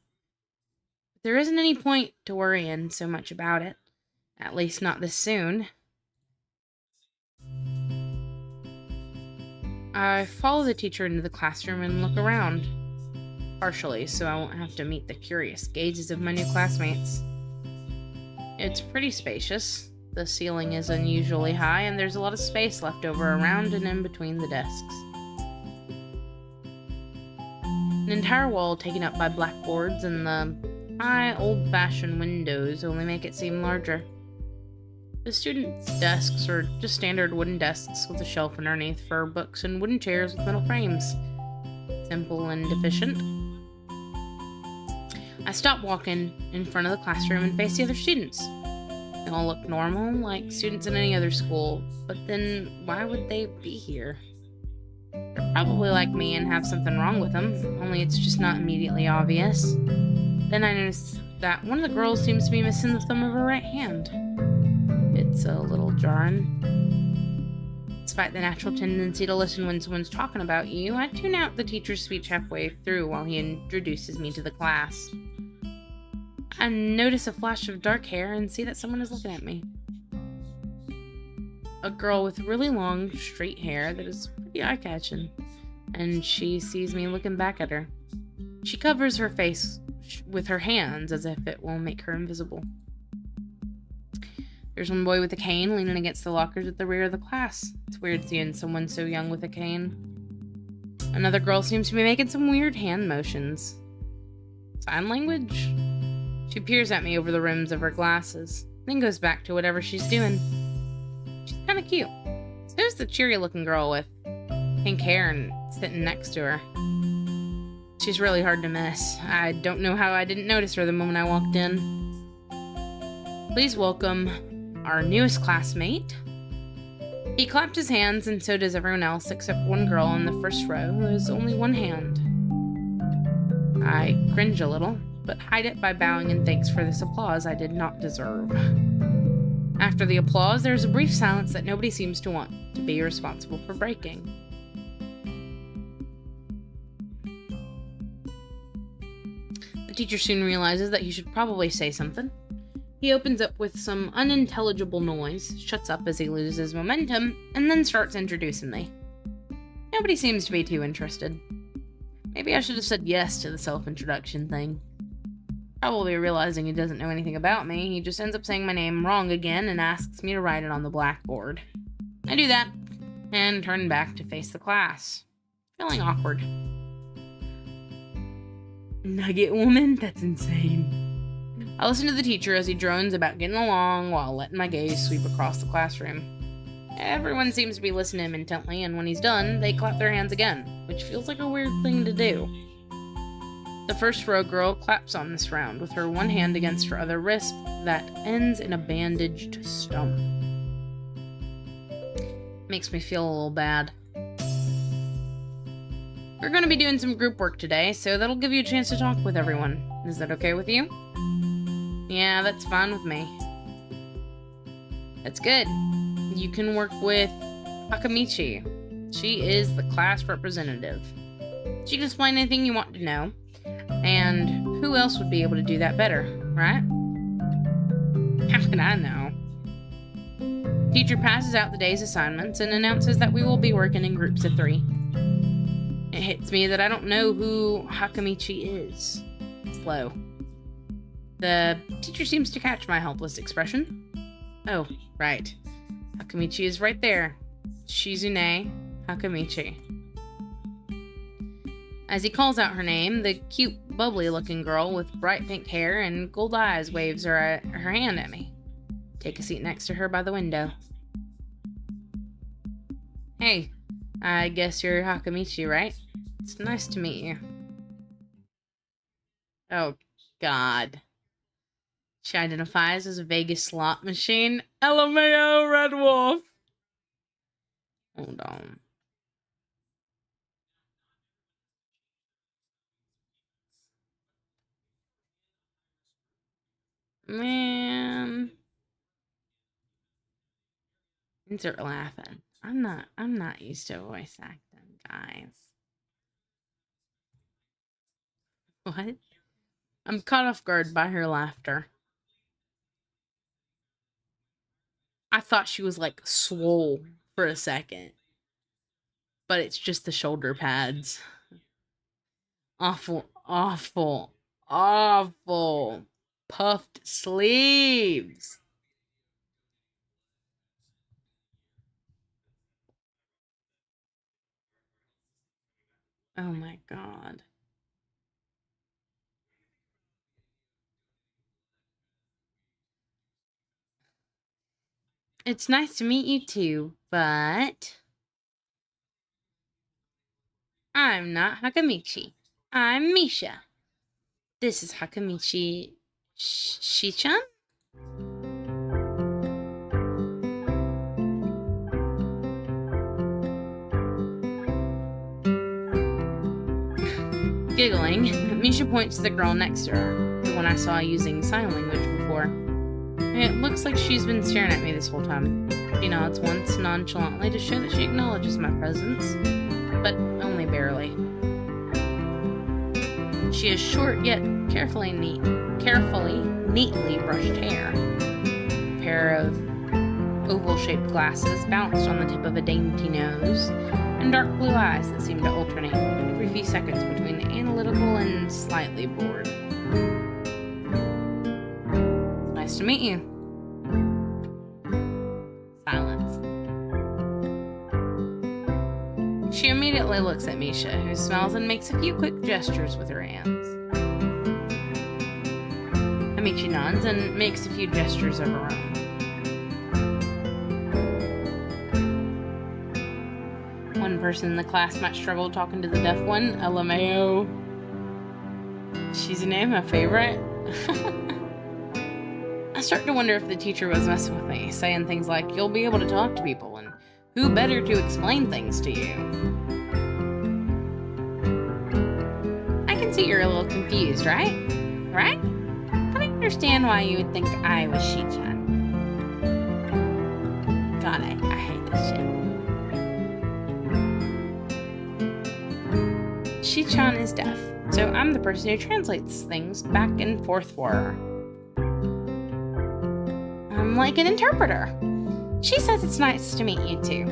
But there isn't any point to worrying so much about it. At least not this soon. I follow the teacher into the classroom and look around. Partially, so I won't have to meet the curious gazes of my new classmates. It's pretty spacious. The ceiling is unusually high, and there's a lot of space left over around and in between the desks. An entire wall taken up by blackboards and the high, old-fashioned windows only make it seem larger. The students' desks are just standard wooden desks with a shelf underneath for books and wooden chairs with metal frames. Simple and efficient. I stop walking in front of the classroom and face the other students. They all look normal, like students in any other school, but then why would they be here? They're probably like me and have something wrong with them, only it's just not immediately obvious. Then I notice that one of the girls seems to be missing the thumb of her right hand. It's a little jarring. Despite the natural tendency to listen when someone's talking about you, I tune out the teacher's speech halfway through while he introduces me to the class. I notice a flash of dark hair and see that someone is looking at me. A girl with really long, straight hair that is pretty eye-catching, and she sees me looking back at her. She covers her face with her hands as if it will make her invisible. There's one boy with a cane leaning against the lockers at the rear of the class. It's weird seeing someone so young with a cane. Another girl seems to be making some weird hand motions. Sign language? She peers at me over the rims of her glasses, then goes back to whatever she's doing. She's kind of cute. So's the cheery-looking girl with pink hair and sitting next to her. She's really hard to miss. I don't know how I didn't notice her the moment I walked in. Please welcome our newest classmate. He clapped his hands, and so does everyone else except one girl in the first row who has only one hand. I cringe a little, but hide it by bowing in thanks for this applause I did not deserve. After the applause, there's a brief silence that nobody seems to want to be responsible for breaking. The teacher soon realizes that he should probably say something. He opens up with some unintelligible noise, shuts up as he loses momentum, and then starts introducing me. Nobody seems to be too interested. Maybe I should have said yes to the self-introduction thing. Probably realizing he doesn't know anything about me, he just ends up saying my name wrong again and asks me to write it on the blackboard. I do that, and turn back to face the class, feeling awkward. Nugget woman? That's insane. I listen to the teacher as he drones about getting along while letting my gaze sweep across the classroom. Everyone seems to be listening to him intently, and when he's done, they clap their hands again, which feels like a weird thing to do. The first row girl claps on this round, with her one hand against her other wrist that ends in a bandaged stump. Makes me feel a little bad. We're going to be doing some group work today, so that'll give you a chance to talk with everyone. Is that okay with you? Yeah, that's fine with me. That's good. You can work with Hakamichi. She is the class representative. She can explain anything you want to know. And who else would be able to do that better, right? How can I know? Teacher passes out the day's assignments and announces that we will be working in groups of 3. It hits me that I don't know who Hakamichi is. Slow. The teacher seems to catch my helpless expression. Oh, right. Hakamichi is right there. Shizune Hakamichi. As he calls out her name, the cute, bubbly-looking girl with bright pink hair and gold eyes waves her hand at me. Take a seat next to her by the window. Hey, I guess you're Hakamichi, right? It's nice to meet you. Oh, God. She identifies as a Vegas slot machine. LMAO, Red Wolf! Hold on. Man. Insert laughing. I'm not used to voice acting, guys. What? I'm caught off guard by her laughter. I thought she was like swole for a second. But it's just the shoulder pads. Awful, awful, awful. Puffed sleeves. Oh my God. It's nice to meet you too, but I'm not Hakamichi. I'm Misha. This is Hakamichi Shichan? Giggling, Misha points to the girl next to her, the one I saw using sign language before. It looks like she's been staring at me this whole time. She nods once nonchalantly to show that she acknowledges my presence, but only barely. She has short yet carefully neatly brushed hair. A pair of oval-shaped glasses balanced on the tip of a dainty nose, and dark blue eyes that seem to alternate every few seconds between the analytical and slightly bored. Nice to meet you. Silence. She immediately looks at Misha, who smiles and makes a few quick gestures with her hands. Amici nods and makes a few gestures of her own. One person in the class might struggle talking to the deaf one. LMAO. She's a name, my favorite. I start to wonder if the teacher was messing with me, saying things like, you'll be able to talk to people, and who better to explain things to you? I can see you're a little confused, right? Right? But I understand why you would think I was Shichan. God, I hate this shit. Shichan is deaf, so I'm the person who translates things back and forth for her. I'm like an interpreter. She says it's nice to meet you too.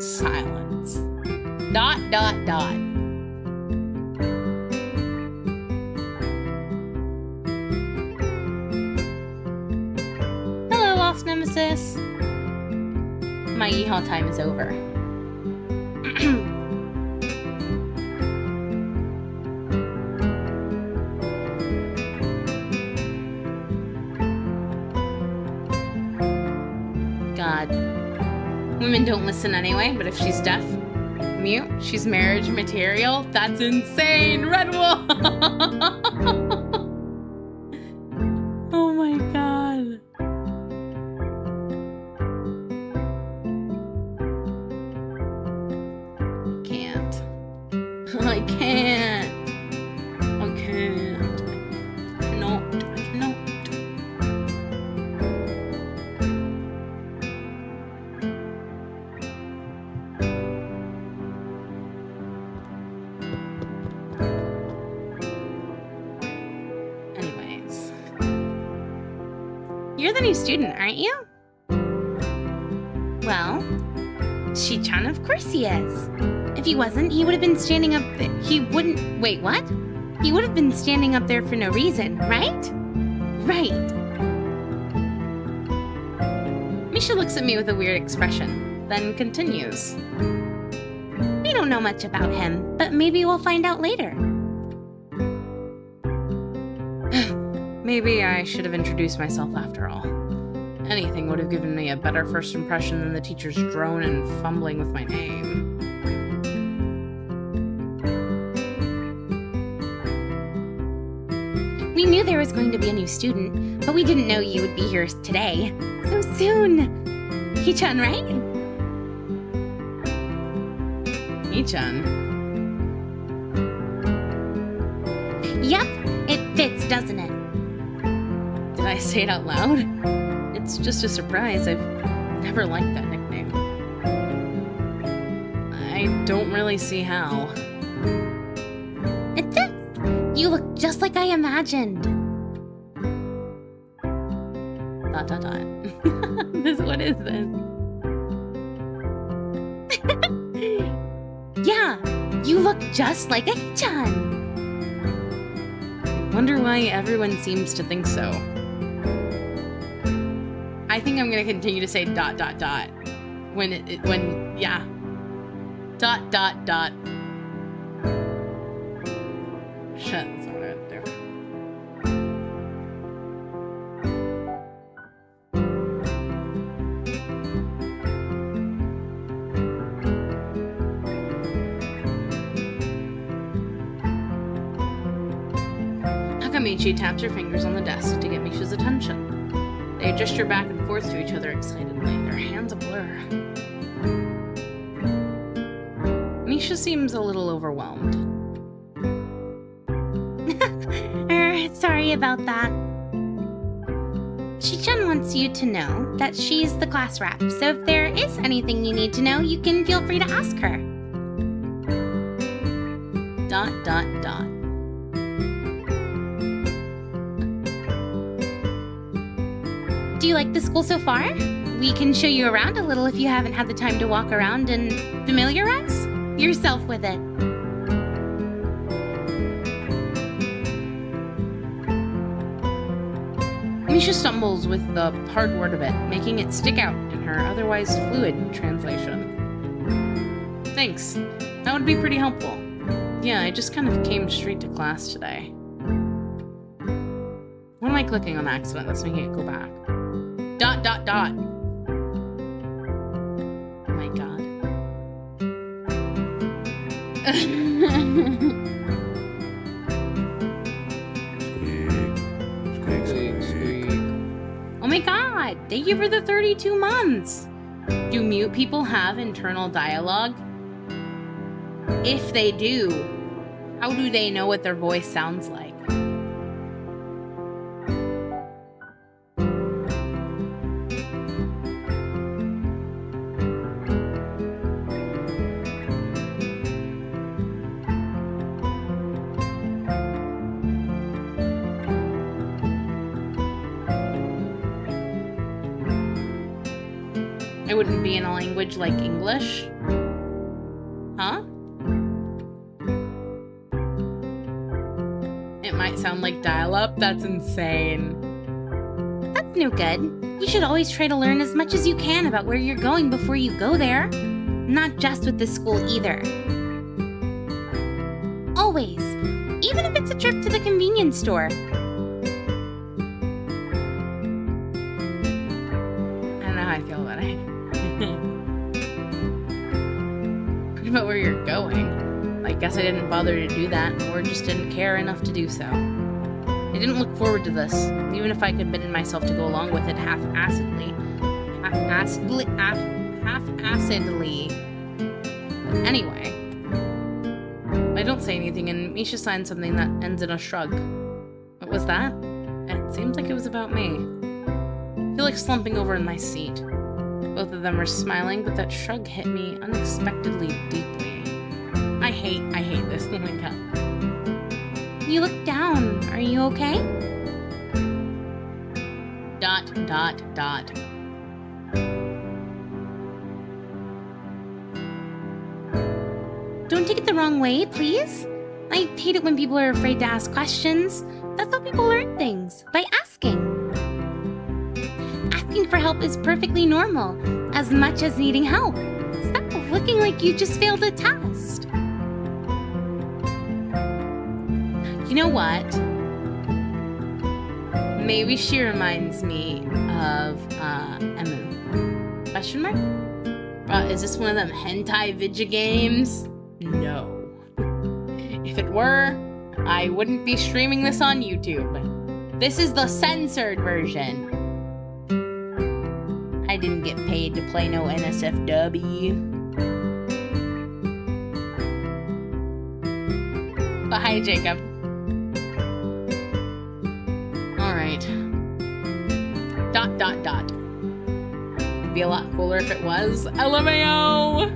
Silence. ... Hello, Lost Nemesis. My yeehaw time is over. God. Women don't listen anyway, but if she's deaf, mute, she's marriage material. That's insane. Red Wolf. Oh my God. I can't. No. Anyways. You're the new student, aren't you? Well, Shi-chan, of course he is. If he wasn't, he would have been standing up there. He wouldn't. Wait, what? He would have been standing up there for no reason, right? Right. Misha looks at me with a weird expression, then continues. We don't know much about him, but maybe we'll find out later. Maybe I should have introduced myself after all. Anything would have given me a better first impression than the teacher's drone and fumbling with my name. We knew there was going to be a new student, but we didn't know you would be here today. So soon. Hee-chan, right? Hee-chan? Yep, it fits, doesn't it? Did I say it out loud? It's just a surprise. I've never liked that nickname. I don't really see how. It fits! You look just like I imagined. ... What is this? Yeah, you look just like a Hee-chan. Wonder why everyone seems to think so. I think I'm gonna continue to say ... when yeah. ... Shit, that's not what I do. Hakamichi taps her fingers on the desk to get Misha's attention. They gesture back and forth to each other excitedly, their hands a blur. Misha seems a little overwhelmed. Sorry about that. Shi-chan wants you to know that she's the class rep, so if there is anything you need to know, you can feel free to ask her. ... Do you like the school so far? We can show you around a little if you haven't had the time to walk around and familiarize yourself with it. Misha stumbles with the hard word of it, making it stick out in her otherwise fluid translation. Thanks. That would be pretty helpful. Yeah, I just kind of came straight to class today. What am I clicking on accident that's making it go back? ... Oh my God. Oh my God! Thank you for the 32 months! Do mute people have internal dialogue? If they do, how do they know what their voice sounds like? It wouldn't be in a language like English? Huh? It might sound like dial-up? That's insane. That's no good. You should always try to learn as much as you can about where you're going before you go there. Not just with this school either. Always. Even if it's a trip to the convenience store. I don't know how I feel about it. about where you're going. I guess I didn't bother to do that, or just didn't care enough to do so. I didn't look forward to this, even if I committed myself to go along with it half-assedly. Half-assedly. But anyway, I don't say anything, and Misha signs something that ends in a shrug. What was that? It seems like it was about me. I feel like slumping over in my seat. Both of them are smiling, but that shrug hit me unexpectedly deeply. I hate this. Oh my god. You look down. Are you okay? ... Don't take it the wrong way, please. I hate it when people are afraid to ask questions. That's how people learn things, by asking. Asking for help is perfectly normal, as much as needing help. Stop looking like you just failed a test. You know what? Maybe she reminds me of Emu. Question mark? Is this one of them hentai vidya games? No. If it were, I wouldn't be streaming this on YouTube. This is the censored version. I didn't get paid to play no NSFW. But hi, Jacob. Alright. ... It'd be a lot cooler if it was. LMAO!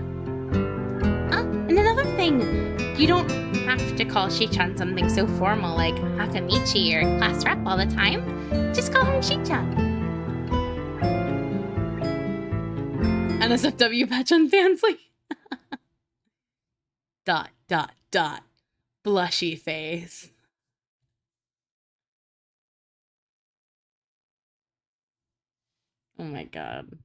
And another thing. You don't have to call Shi-chan something so formal like Hakamichi or class rep all the time. Just call him Shi-chan. NSFW patch on Fansly. ... Blushy face. Oh my god.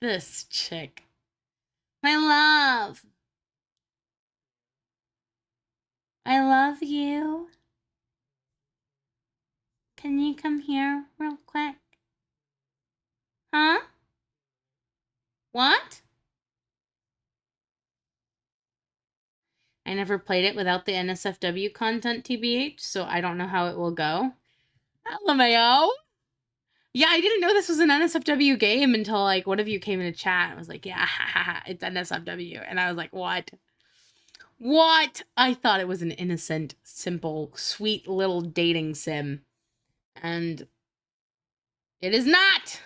This chick. My love. I love you. Can you come here real quick? Huh? What? I never played it without the NSFW content, TBH, so I don't know how it will go. LMAO? Yeah, I didn't know this was an NSFW game until, like, one of you came in a chat. I was like, yeah, it's NSFW. And I was like, what? What? I thought it was an innocent, simple, sweet little dating sim. And it is not!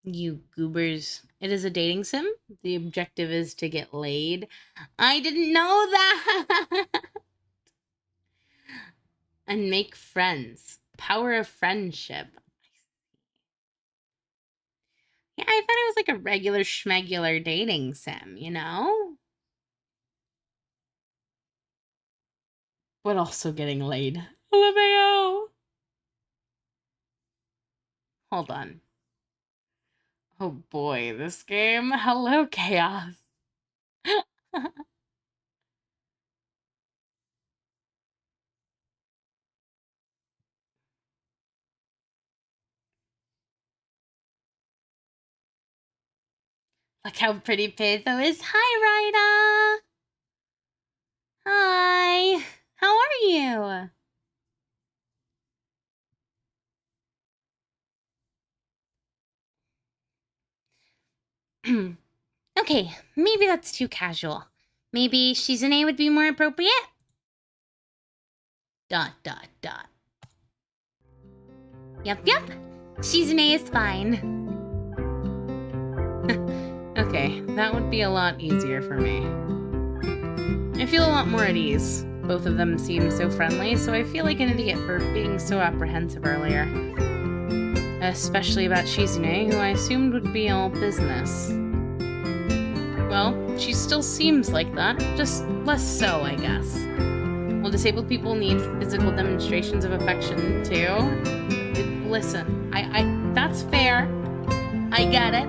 You goobers. It is a dating sim. The objective is to get laid. I didn't know that! And make friends. Power of friendship. Yeah, I thought it was like a regular schmegular dating sim, you know? But also getting laid. LMAO! Hold on. Oh boy, this game. Hello, chaos. Look how pretty Peso is. Hi, Ryda. Hi. How are you? Okay, maybe that's too casual. Maybe Shizune would be more appropriate? ... Yep. Shizune is fine. Okay, that would be a lot easier for me. I feel a lot more at ease. Both of them seem so friendly, so I feel like an idiot for being so apprehensive earlier. Especially about Shizune, who I assumed would be all business. Well, she still seems like that, just less so, I guess. Well, disabled people need physical demonstrations of affection, too. Listen. That's fair. I get it.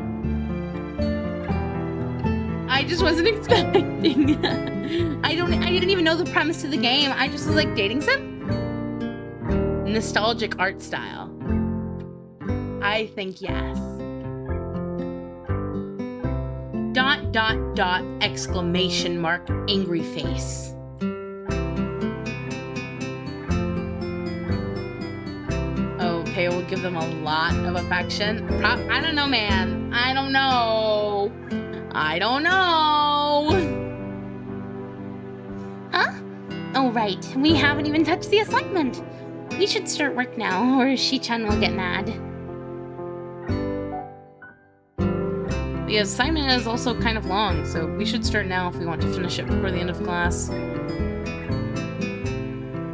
I just wasn't expecting. I didn't even know the premise of the game. I just was like, dating sim? Nostalgic art style. I think yes. ... exclamation mark, angry face. Oh, Pei will give them a lot of affection. I don't know, man. I don't know. Huh? Oh, right. We haven't even touched the assignment. We should start work now, or Shi-chan will get mad. The assignment is also kind of long, so we should start now if we want to finish it before the end of class. Oh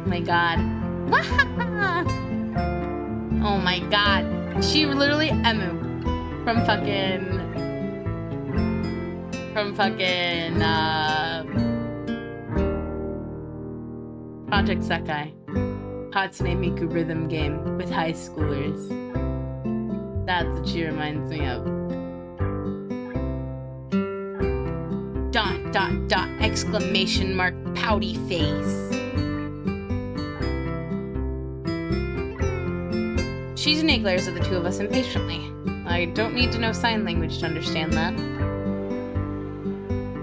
my god. Oh my god. She literally Emu from fucking Project Sekai. Hatsune Miku rhythm game with high schoolers. That's what she reminds me of. ... exclamation mark, pouty face. She's glares at the two of us impatiently. I don't need to know sign language to understand that.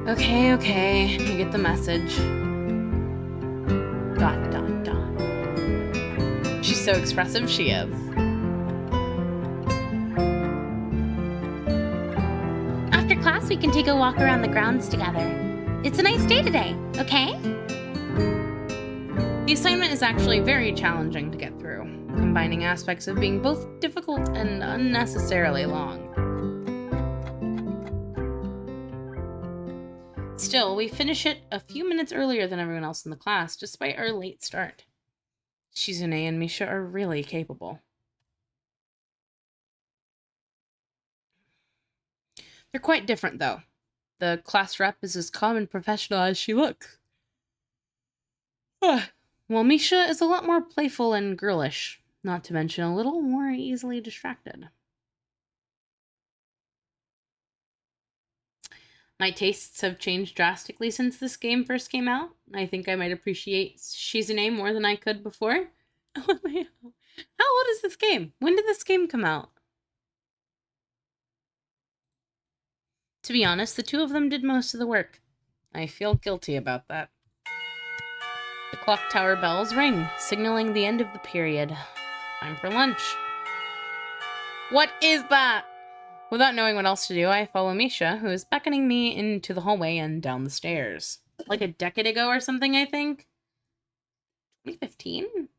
Okay, you get the message. ... She's so expressive, she is. After class, we can take a walk around the grounds together. It's a nice day today, okay? The assignment is actually very challenging to get through, combining aspects of being both difficult and unnecessarily long. Still, we finish it a few minutes earlier than everyone else in the class, despite our late start. Shizune and Misha are really capable. They're quite different, though. The class rep is as calm and professional as she looks. Well, Misha is a lot more playful and girlish, not to mention a little more easily distracted. My tastes have changed drastically since this game first came out. I think I might appreciate Shizune more than I could before. How old is this game? When did this game come out? To be honest, the two of them did most of the work. I feel guilty about that. The clock tower bells ring, signaling the end of the period. Time for lunch. What is that? Without knowing what else to do, I follow Misha, who is beckoning me into the hallway and down the stairs. Like a decade ago or something, I think? 2015?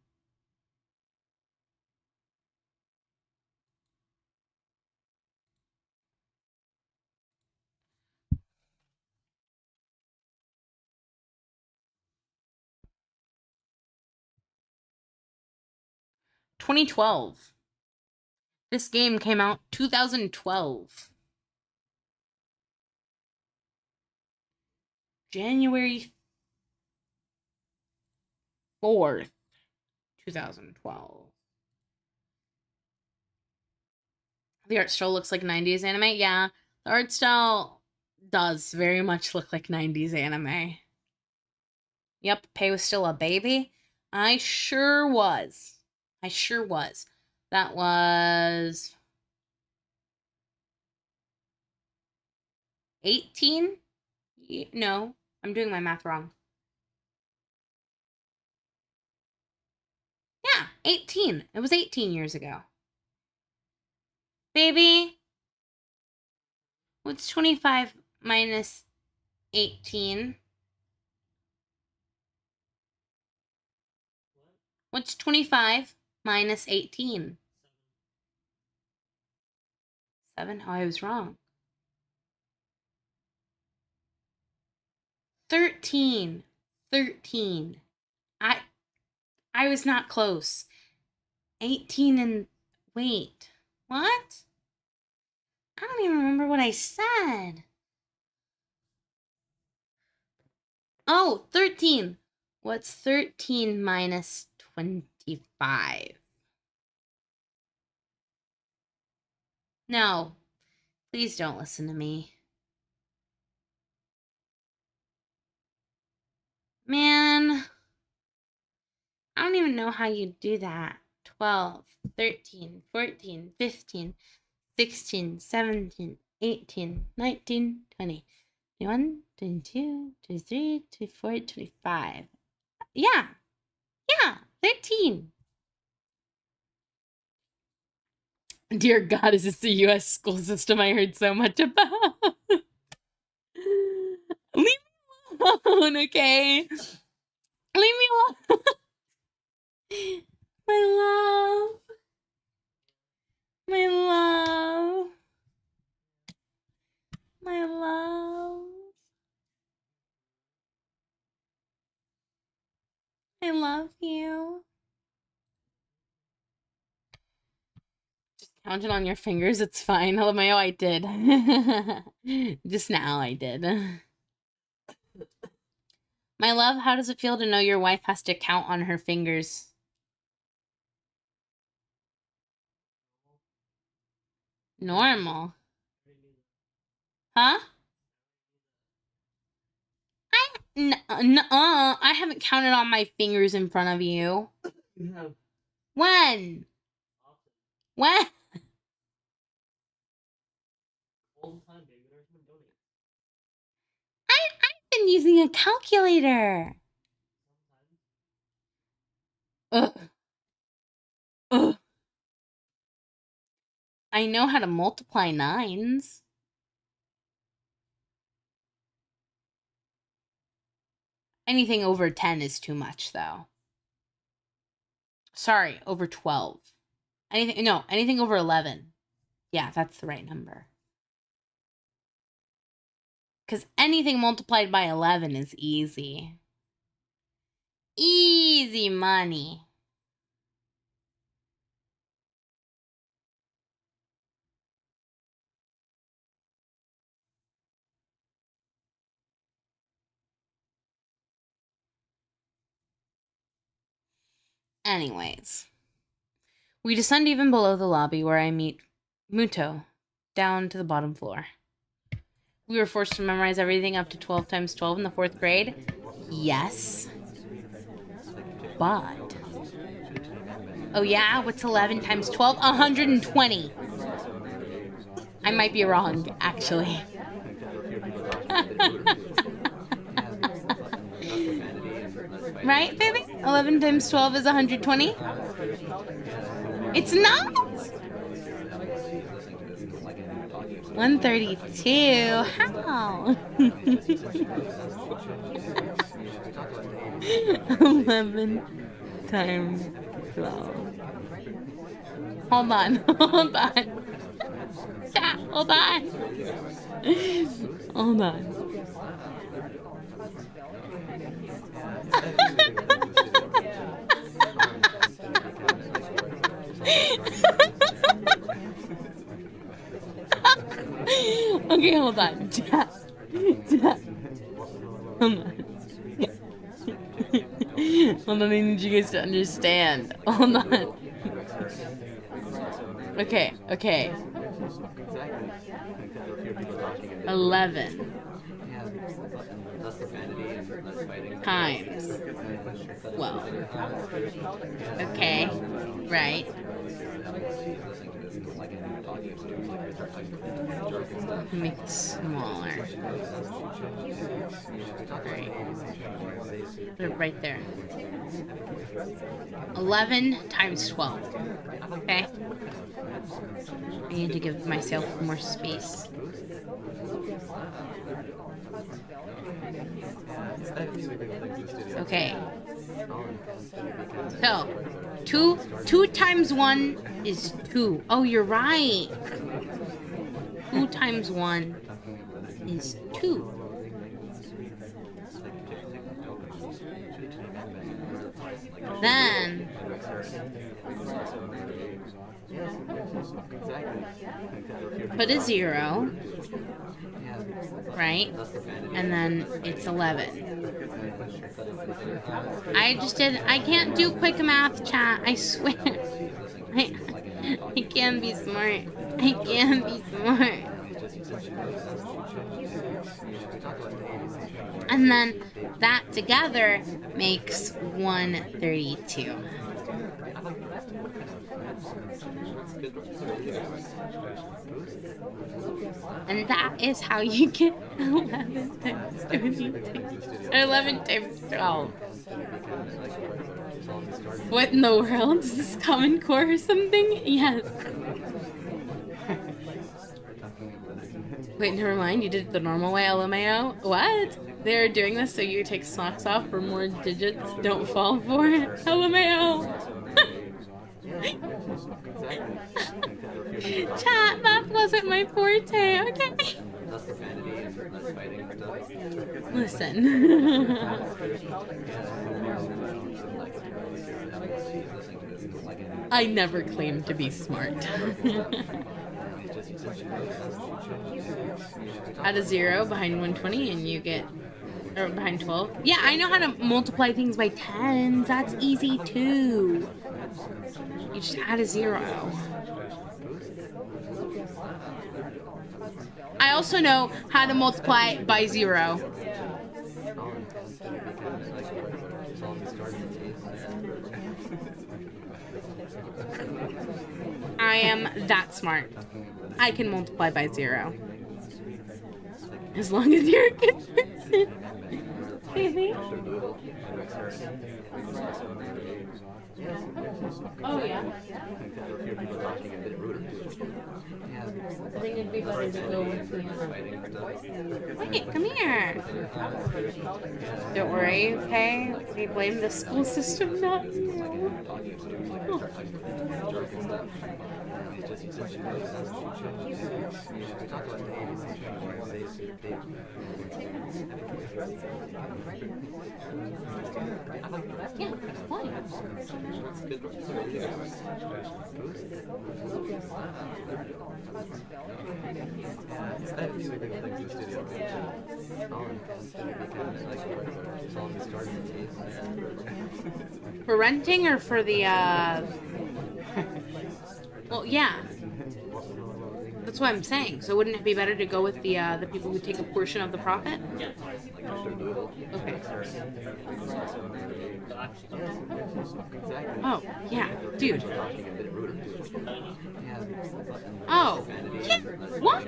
...2012. This game came out 2012. January 4th, 2012. The art style looks like 90s anime. Yeah, the art style does very much look like 90s anime. Yep, Pei was still a baby. I sure was. That was 18? No, I'm doing my math wrong. Yeah, 18. It was 18 years ago. Baby, what's 25 minus 18? What's 25 minus 18? 7? Oh, I was wrong. 13. I was not close. 18 and... Wait. What? I don't even remember what I said. Oh, 13. What's 13 minus 25? No. Please don't listen to me. Man. I don't even know how you do that. 12, 13, 14, 15, 16, 17, 18, 19, 20, 21, 22, 23, 24, 25. Yeah. Yeah. 13. Dear God, is this the U.S. school system I heard so much about? Leave me alone, okay? Leave me alone. My love. My love. My love. I love you. Just count it on your fingers. It's fine. LMAO, I did. Just now I did. My love, how does it feel to know your wife has to count on her fingers? Normal. Huh? I haven't counted on my fingers in front of you. When? When? I've been using a calculator. Ugh. Ugh. I know how to multiply nines. Anything over 10 is too much, though. Sorry, over 12. Anything over 11. Yeah, that's the right number. Because anything multiplied by 11 is easy. Easy money. Anyways. We descend even below the lobby where I meet Muto, down to the bottom floor. We were forced to memorize everything up to 12 times 12 in the 4th grade. Yes. But... Oh yeah? What's 11 times 12? 120. I might be wrong, actually. Right, baby? 11 times 12 is 120? It's not! 132. How? 11 times 12. Hold on. Hold on. Stop. Hold on. Hold on. Okay, hold on. Hold on. Hold on, I need you guys to understand. Hold on. Okay. 11 times 12. Okay, right. Make it smaller. Great. Put it right there. 11 times 12. Okay? I need to give myself more space. Okay. So, 2 times 1 is 2. Oh, you're right. 2 times 1 is 2. Then put a 0, right? And then it's 11. I can't do quick math, chat, I swear. I can be smart. I can be smart. And then that together makes 132. And that is how you get 11 times 22. 11 times 12. What in the world? Is this Common Core or something? Yes. Wait, never mind. You did it the normal way, LMAO? What? They're doing this so you take socks off for more digits don't fall for it? LMAO! Chat, math wasn't my forte, okay? Listen. I never claimed to be smart. Add a 0 behind 120 and you get... Or behind 12. Yeah, I know how to multiply things by 10s. That's easy too. You just add a 0. I also know how to multiply by 0. I am that smart. I can multiply by 0. As long as you're a good person. Baby. Oh, yeah. I think it'd be better to go with the... Wait, come here. Don't worry, okay? We blame the school system, not you. Oh. Yeah, why? For renting or for the, Well, yeah. That's what I'm saying. So wouldn't it be better to go with the people who take a portion of the profit? Yeah. Okay. Oh, yeah, dude. Oh, yeah. What?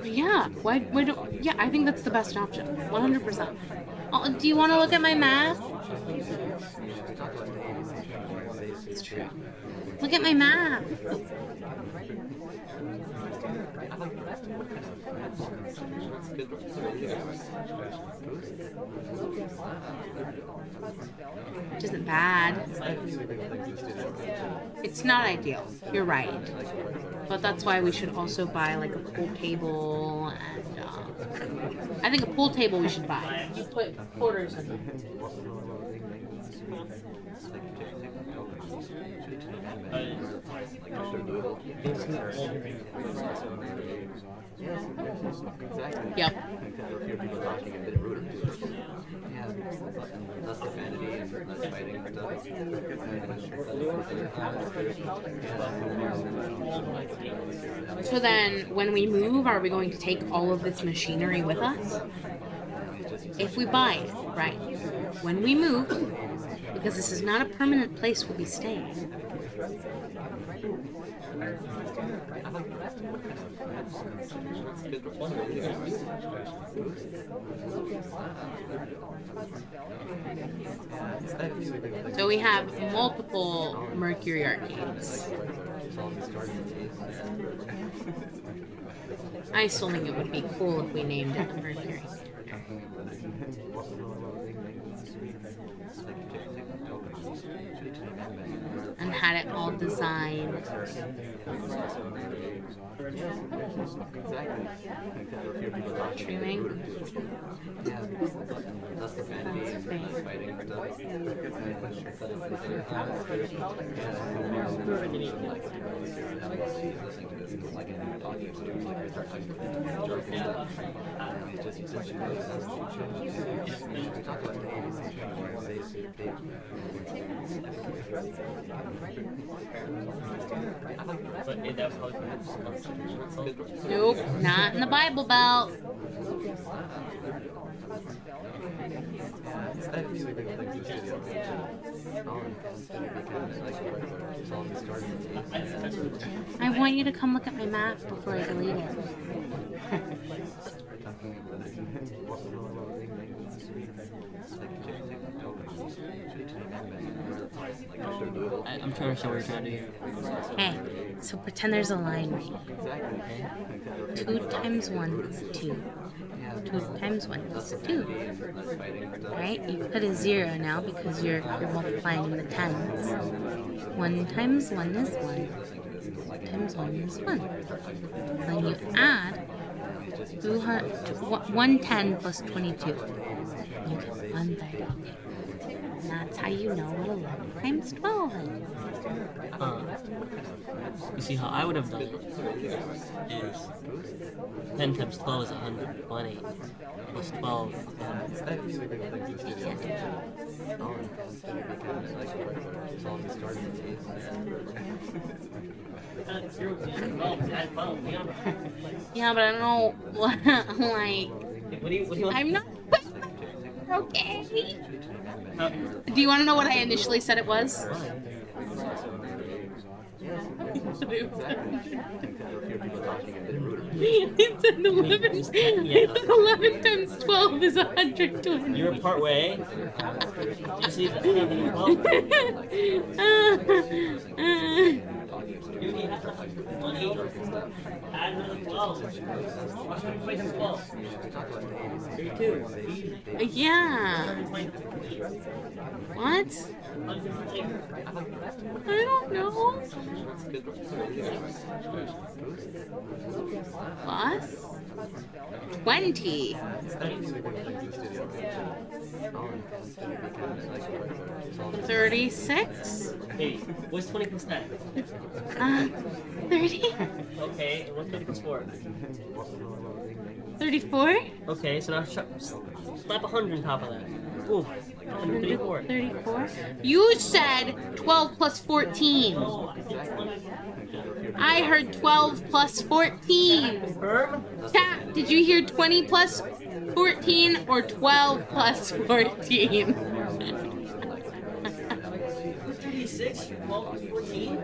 Yeah. Why don't? Yeah, I think that's the best option. 100%. Oh, do you want to look at my math? It's true. Look at my math. Which isn't bad. It's not ideal. You're right. But that's why we should also buy like a pool table and I think a pool table we should buy. You put quarters in it. Yep. So then, when we move, are we going to take all of this machinery with us? If we buy it, right? When we move, because this is not a permanent place we'll be staying. So we have multiple Mercury arcades. I still think it would be cool if we named it the Mercury. And had it all designed. Streaming. That's Nope, not in the Bible Belt. I want you to come look at my map before I delete it. I'm trying to show what you're trying to do here. Okay, so pretend there's a line right here. 2 times 1 is 2. 2 times 1 is 2. Right? You put a 0 now because you're multiplying in the tens. 1 times 1 is 1. 1 times 1 is 1. Then you add 110 plus 22. You get 130. And that's how you know what 11 times 12 is. You see how I would have done it is 10 times 12 is 120 plus 12 is 100. Yeah, but I don't know what, like, What do you want? I'm not. Okay. Do you want to know what I initially said it was? It's an 11 times 12 is 120. You were part way. You see that? You need 20. Add another 12. 32. Yeah. What? I don't know. Plus 20. 36. Hey, what's 20 plus 10? 30. Okay, and what's 20 plus 4? 34. Okay, so now slap 100 on top of that. Ooh, 134. 34. You said 12 plus 14. Oh, I think 20. I heard 12 plus 14. Confirm? Chat, did you hear 20 plus 14 or 12 plus 14? 36, 12 plus 14?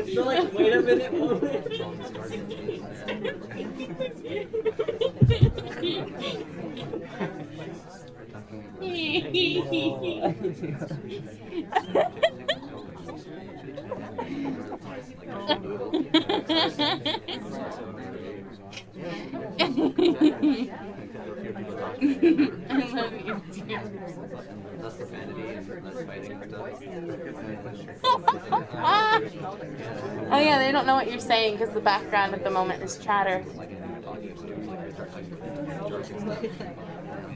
You're like, wait a minute. I love you too. Oh yeah, they don't know what you're saying because the background at the moment is chatter.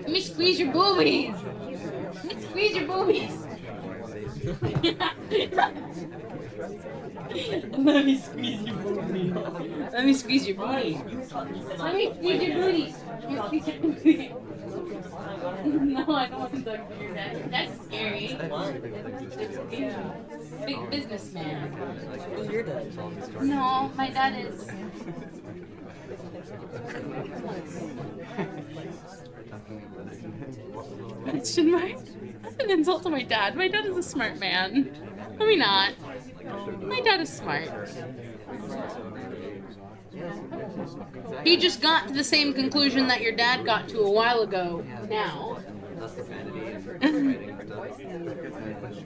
Let me squeeze your boobies. Let me squeeze your boobies. Let me squeeze your booty. Let me squeeze your booty. Let me squeeze your booty. Let me squeeze your booty. No, I don't want to talk to your dad. That's scary. Big businessman. Who's your dad? No, my dad is. Question mark? That's an insult to my dad. My dad is a smart man. I mean, not. My dad is smart. He just got to the same conclusion that your dad got to a while ago. Now.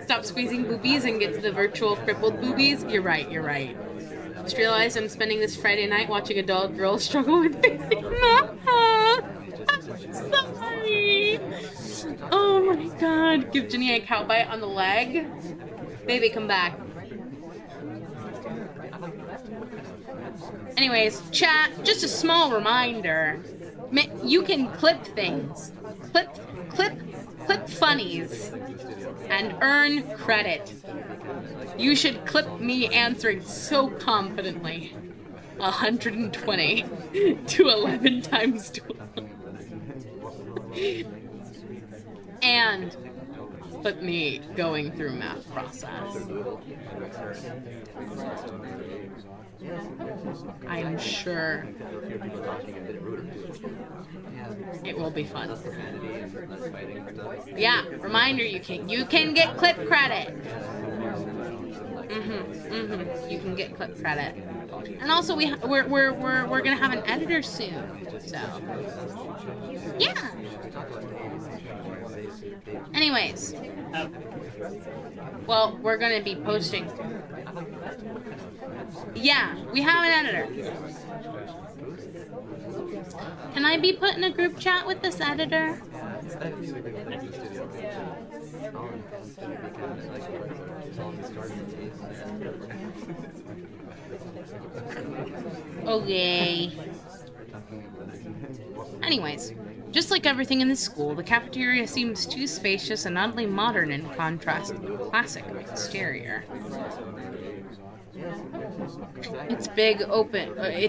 Stop squeezing boobies and get to the virtual crippled boobies. You're right, you're right. Just realized I'm spending this Friday night watching adult girls struggle with facing Mama. Sorry. Oh my god. Give Ginny a cow bite on the leg. Baby, come back. Anyways, chat, just a small reminder. You can clip things. Clip funnies. And earn credit. You should clip me answering so confidently. 120 to 11 times 12. And clip me going through math process. I'm sure it will be fun. Yeah, reminder, you can get clip credit. You can get clip credit. And also we're gonna have an editor soon. So yeah. Anyways. Well, we're gonna be posting. Yeah, we have an editor. Can I be put in a group chat with this editor? Okay. Anyways, just like everything in this school, the cafeteria seems too spacious and oddly modern in contrast to the classic exterior. Its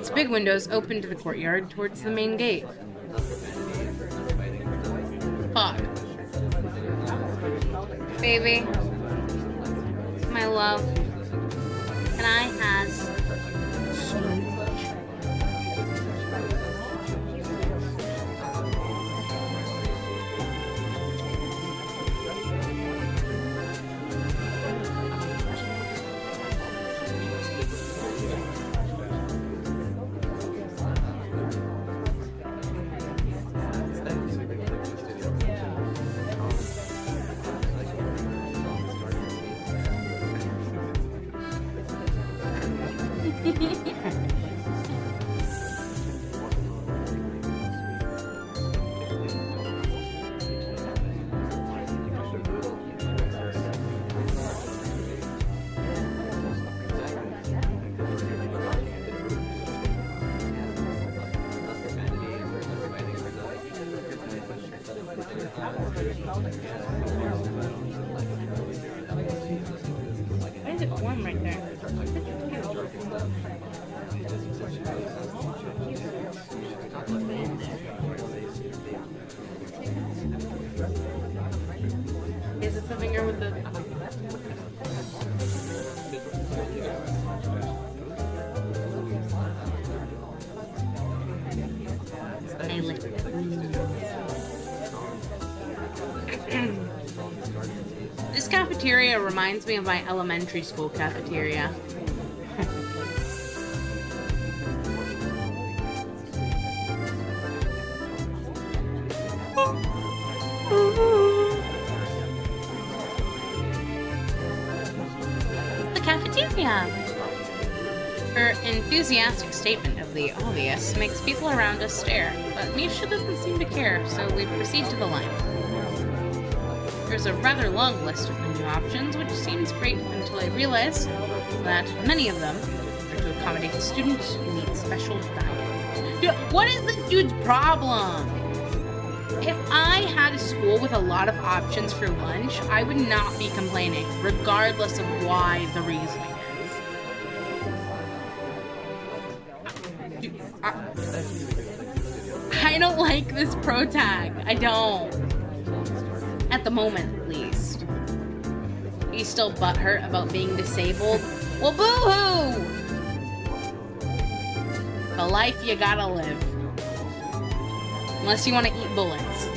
big windows open to the courtyard towards the main gate. Fuck. Baby. My love. Can I has why is it warm right there? Is it something here with the... I lick it. This cafeteria reminds me of my elementary school cafeteria. The cafeteria! Her enthusiastic statement of the obvious makes people around us stare, but Misha doesn't seem to care, so we proceed to the line. There's a rather long list of menu options, which seems great until I realize that many of them are to accommodate students who need special diet. Dude, what is this dude's problem? If I had a school with a lot of options for lunch, I would not be complaining, regardless of why the reasoning is. Dude, I don't like this pro tag. I don't. At the moment, at least. He's still butthurt about being disabled. Well, boo-hoo! The life you gotta live. Unless you want to eat bullets.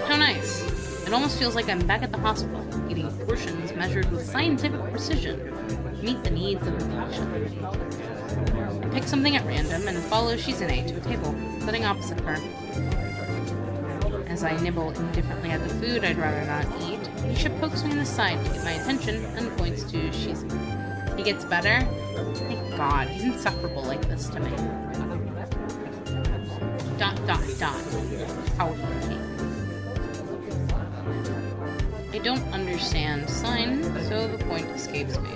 How nice. An almost feels like I'm back at the hospital, eating portions measured with scientific precision to meet the needs of the patient. I pick something at random and follow Shizune to a table, sitting opposite her. As I nibble indifferently at the food I'd rather not eat, Misha pokes me in the side to get my attention and points to Shizune. He gets better? Thank God, he's insufferable like this to me. ... How would he? I don't understand sign, so the point escapes me.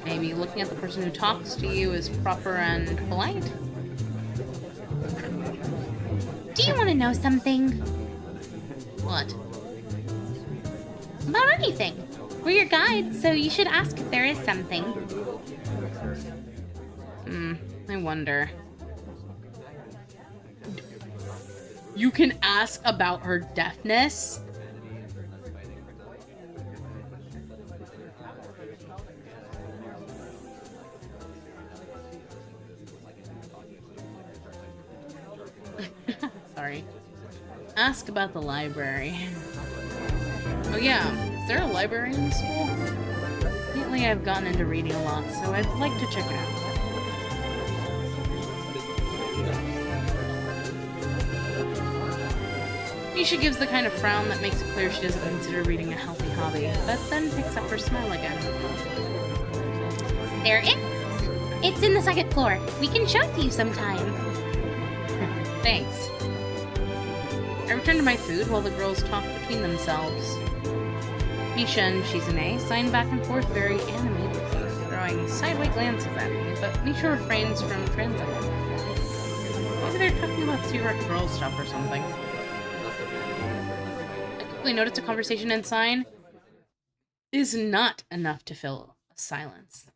Maybe looking at the person who talks to you is proper and polite? Do you want to know something? What? About anything. We're your guides, so you should ask if there is something. I wonder. You can ask about her deafness? Sorry. Ask about the library. Oh yeah, is there a library in the school? Lately I've gotten into reading a lot, so I'd like to check it out. Misha gives the kind of frown that makes it clear she doesn't consider reading a healthy hobby, but then picks up her smile again. There it is. It's in the second floor. We can show it to you sometime. Thanks. I return to my food while the girls talk between themselves. Misha and Shizune sign back and forth very animatedly, throwing sideway glances at me, but Misha refrains from translating. Maybe they're talking about secret girl stuff or something. I quickly notice a conversation and sign is not enough to fill a silence.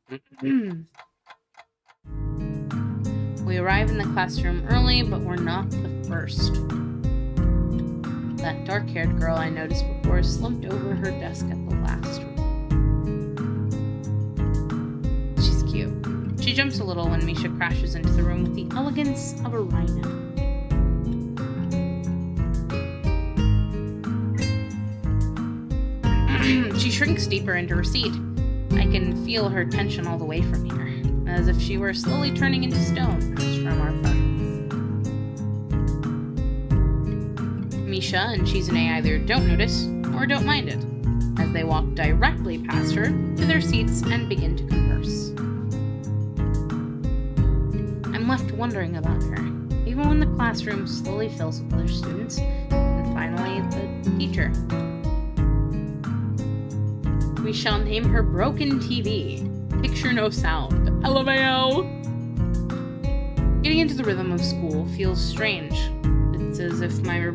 We arrive in the classroom early, but we're not the first. That dark-haired girl I noticed before slumped over her desk at the last room. She's cute. She jumps a little when Misha crashes into the room with the elegance of a rhino. She shrinks deeper into her seat. I can feel her tension all the way from here, as if she were slowly turning into stone from our presence. Misha and Shizune either don't notice or don't mind it, as they walk directly past her to their seats and begin to converse. I'm left wondering about her, even when the classroom slowly fills with other students, and finally the teacher. We shall name her Broken TV. Picture no sound. LMAO! Getting into the rhythm of school feels strange. It's as if my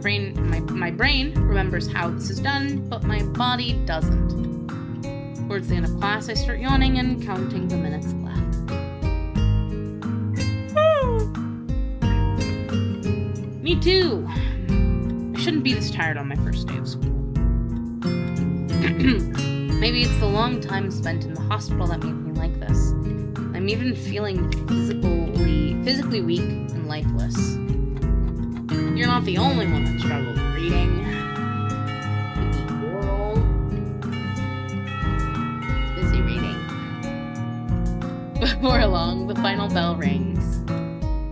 brain remembers how this is done, but my body doesn't. Towards the end of class, I start yawning and counting the minutes left. Me too! I shouldn't be this tired on my first day of school. Maybe it's the long time spent in the hospital that made me like this. I'm even feeling physically weak and lifeless. You're not the only one that struggled reading. World. Busy reading. Before long, the final bell rings.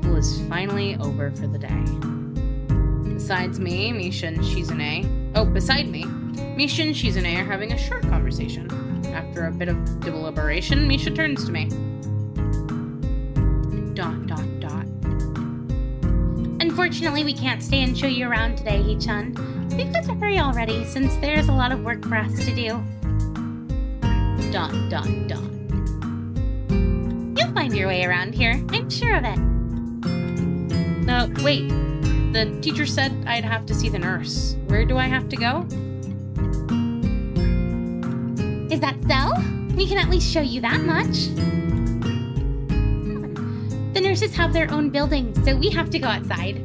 School is finally over for the day. Beside me, Misha and Shizune are having a short conversation. After a bit of deliberation, Misha turns to me. ... Unfortunately, we can't stay and show you around today, Hee-chan. We've got to hurry already, since there's a lot of work for us to do. ... You'll find your way around here, I'm sure of it. Wait. The teacher said I'd have to see the nurse. Where do I have to go? Is that so? We can at least show you that much. The nurses have their own building, so we have to go outside.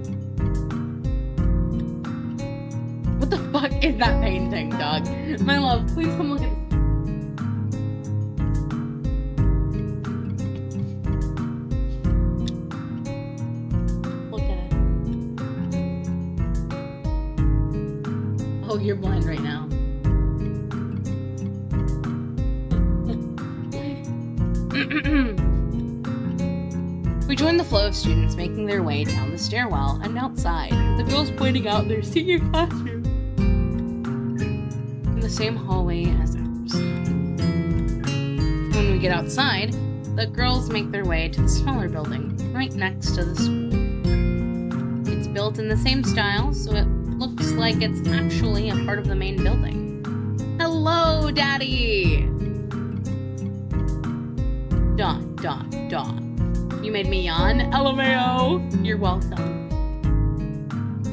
What the fuck is that painting, dog? My love, please come look at it. Look at it. you're blind right now. We join the flow of students making their way down the stairwell and outside, the girls pointing out their senior classroom in the same hallway as ours. When we get outside, the girls make their way to the smaller building right next to the school. It's built in the same style, so it looks like it's actually a part of the main building. Hello, Daddy! Dot. You made me yawn. LMAO. You're welcome.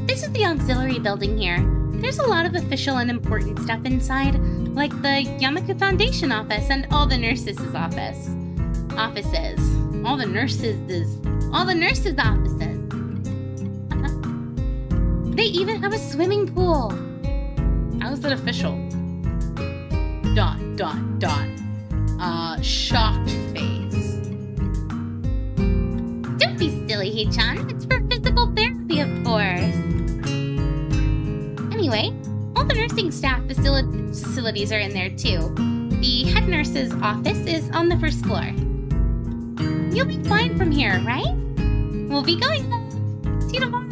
This is the auxiliary building here. There's a lot of official and important stuff inside, like the Yamaku Foundation office and all the nurses' offices. All the nurses' offices. They even have a swimming pool. How is that official? Dot. Shocked face. Don't be silly, Hee-chan. It's for physical therapy, of course. Anyway, all the nursing staff facilities are in there, too. The head nurse's office is on the first floor. You'll be fine from here, right? We'll be going then. See you tomorrow.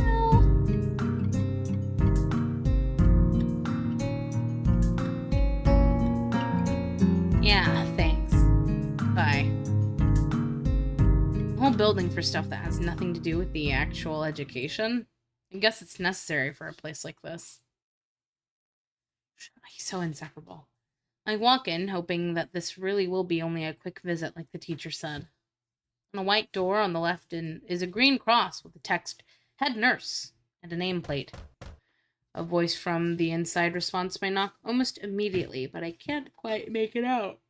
Yeah, thanks. Bye. Whole building for stuff that has nothing to do with the actual education. I guess it's necessary for a place like this. He's so insufferable. I walk in, hoping that this really will be only a quick visit like the teacher said. On a white door on the left is a green cross with the text, Head Nurse, and a nameplate. A voice from the inside responds to my knock almost immediately, but I can't quite make it out.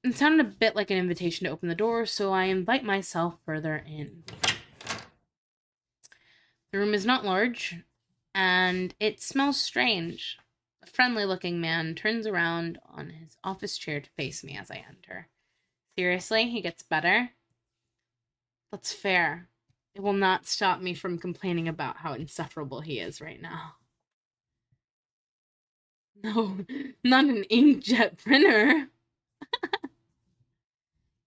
It sounded a bit like an invitation to open the door, so I invite myself further in. The room is not large, and it smells strange. A friendly-looking man turns around on his office chair to face me as I enter. Seriously, he gets better? That's fair. It will not stop me from complaining about how insufferable he is right now. No, not an inkjet printer.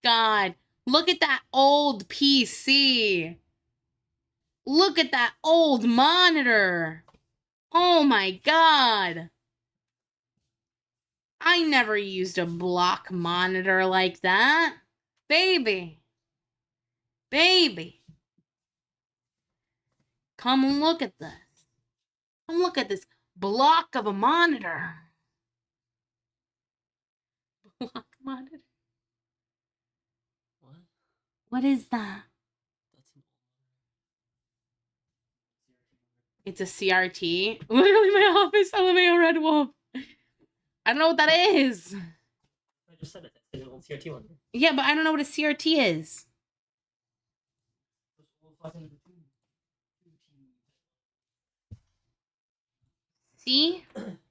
God, look at that old PC. Look at that old monitor. Oh my God. I never used a block monitor like that. Baby. Come look at this. Come look at this block of a monitor. Block monitor. What? What is that? It's a CRT. Literally my office LMAO Red Wolf. I don't know what that is. I just said it. It's an old CRT one. Yeah, but I don't know what a CRT is.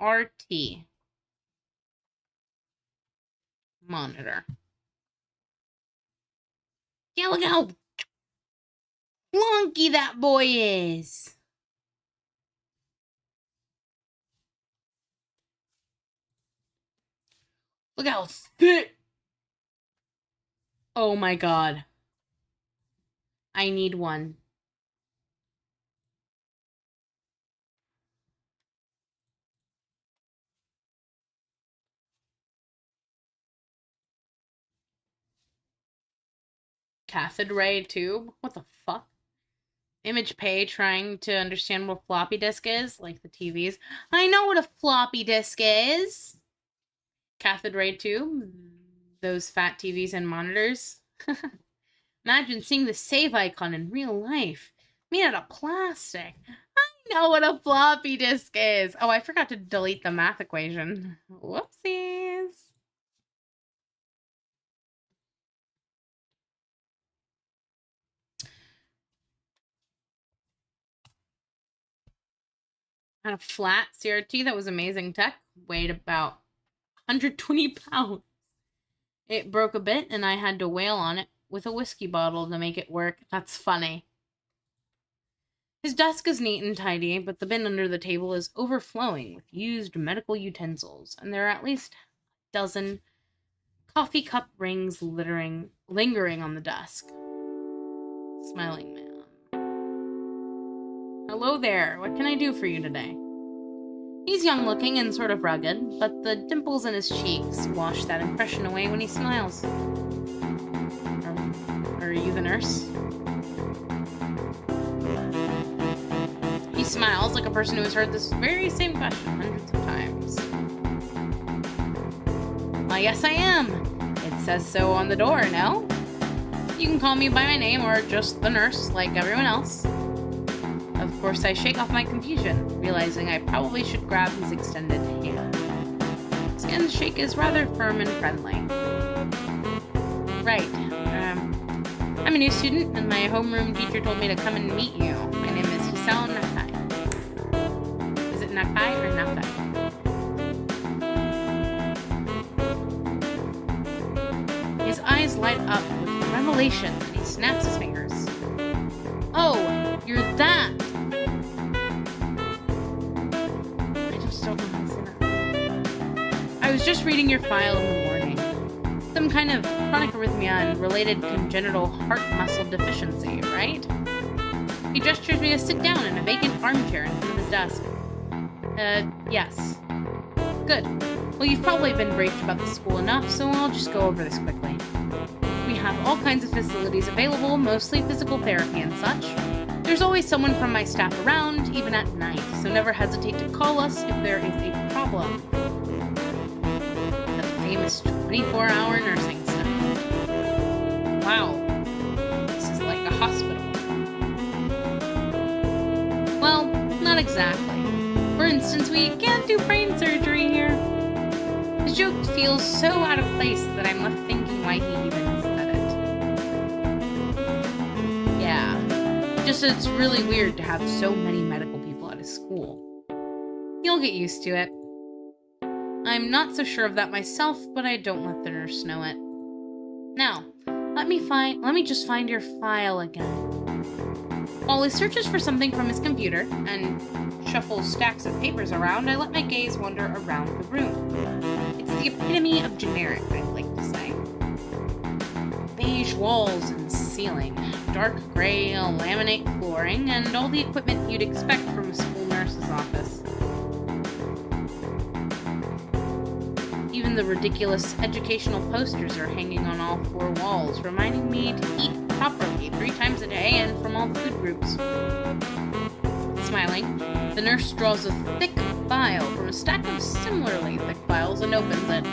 CRT. Monitor. Yeah, look how clunky that boy is. Look how thick. Oh my God. I need one. Cathode ray tube? What the fuck? Image pay trying to understand what floppy disk is, like the TVs. I know what a floppy disk is. Cathode ray tube, those fat TVs and monitors. Imagine seeing the save icon in real life, made out of plastic. I know what a floppy disk is. Oh, I forgot to delete the math equation. Whoopsies. Had a flat CRT that was amazing tech. Weighed about 120 pounds. It broke a bit and I had to wail on it with a whiskey bottle to make it work. That's funny. His desk is neat and tidy, but the bin under the table is overflowing with used medical utensils, and there are at least a dozen coffee cup rings lingering on the desk. Smiling man. Hello there, what can I do for you today? He's young-looking and sort of rugged, but the dimples in his cheeks wash that impression away when he smiles. Are you the nurse? He smiles like a person who has heard this very same question hundreds of times. Why, yes, I am. It says so on the door, no? You can call me by my name or just the nurse, like everyone else. Of course, I shake off my confusion, realizing I probably should grab his extended hand. His handshake is rather firm and friendly. Right. I'm a new student, and my homeroom teacher told me to come and meet you. My name is Hisao Nakai. Is it Nakai or Nakai? His eyes light up with revelation, and he snaps his fingers. Oh, you're that! I just don't know how to say that. I was just reading your file in the morning. Some kind of chronic arrhythmia and related congenital heart muscle deficiency, right? He gestures me to sit down in a vacant armchair in front of his desk. Yes. Good. Well, you've probably been briefed about the school enough, so I'll just go over this quickly. We have all kinds of facilities available, mostly physical therapy and such. There's always someone from my staff around, even at night, so never hesitate to call us if there is a problem. The famous 24-hour nursing staff. Wow. This is like a hospital. Well, not exactly. For instance, we can't do brain surgery here. His joke feels so out of place that I'm left thinking why he even said it. Yeah. Just it's really weird to have so many medical people at his school. You'll get used to it. I'm not so sure of that myself, but I don't let the nurse know it. Now, let me just find your file again. While he searches for something from his computer and shuffles stacks of papers around, I let my gaze wander around the room. It's the epitome of generic, I'd like to say. Beige walls and ceiling, dark gray laminate flooring, and all the equipment you'd expect from a school nurse's office. Even the ridiculous educational posters are hanging on all four walls, reminding me to eat properly 3 times a day and from all food groups. Smiling, the nurse draws a thick file from a stack of similarly thick files and opens it.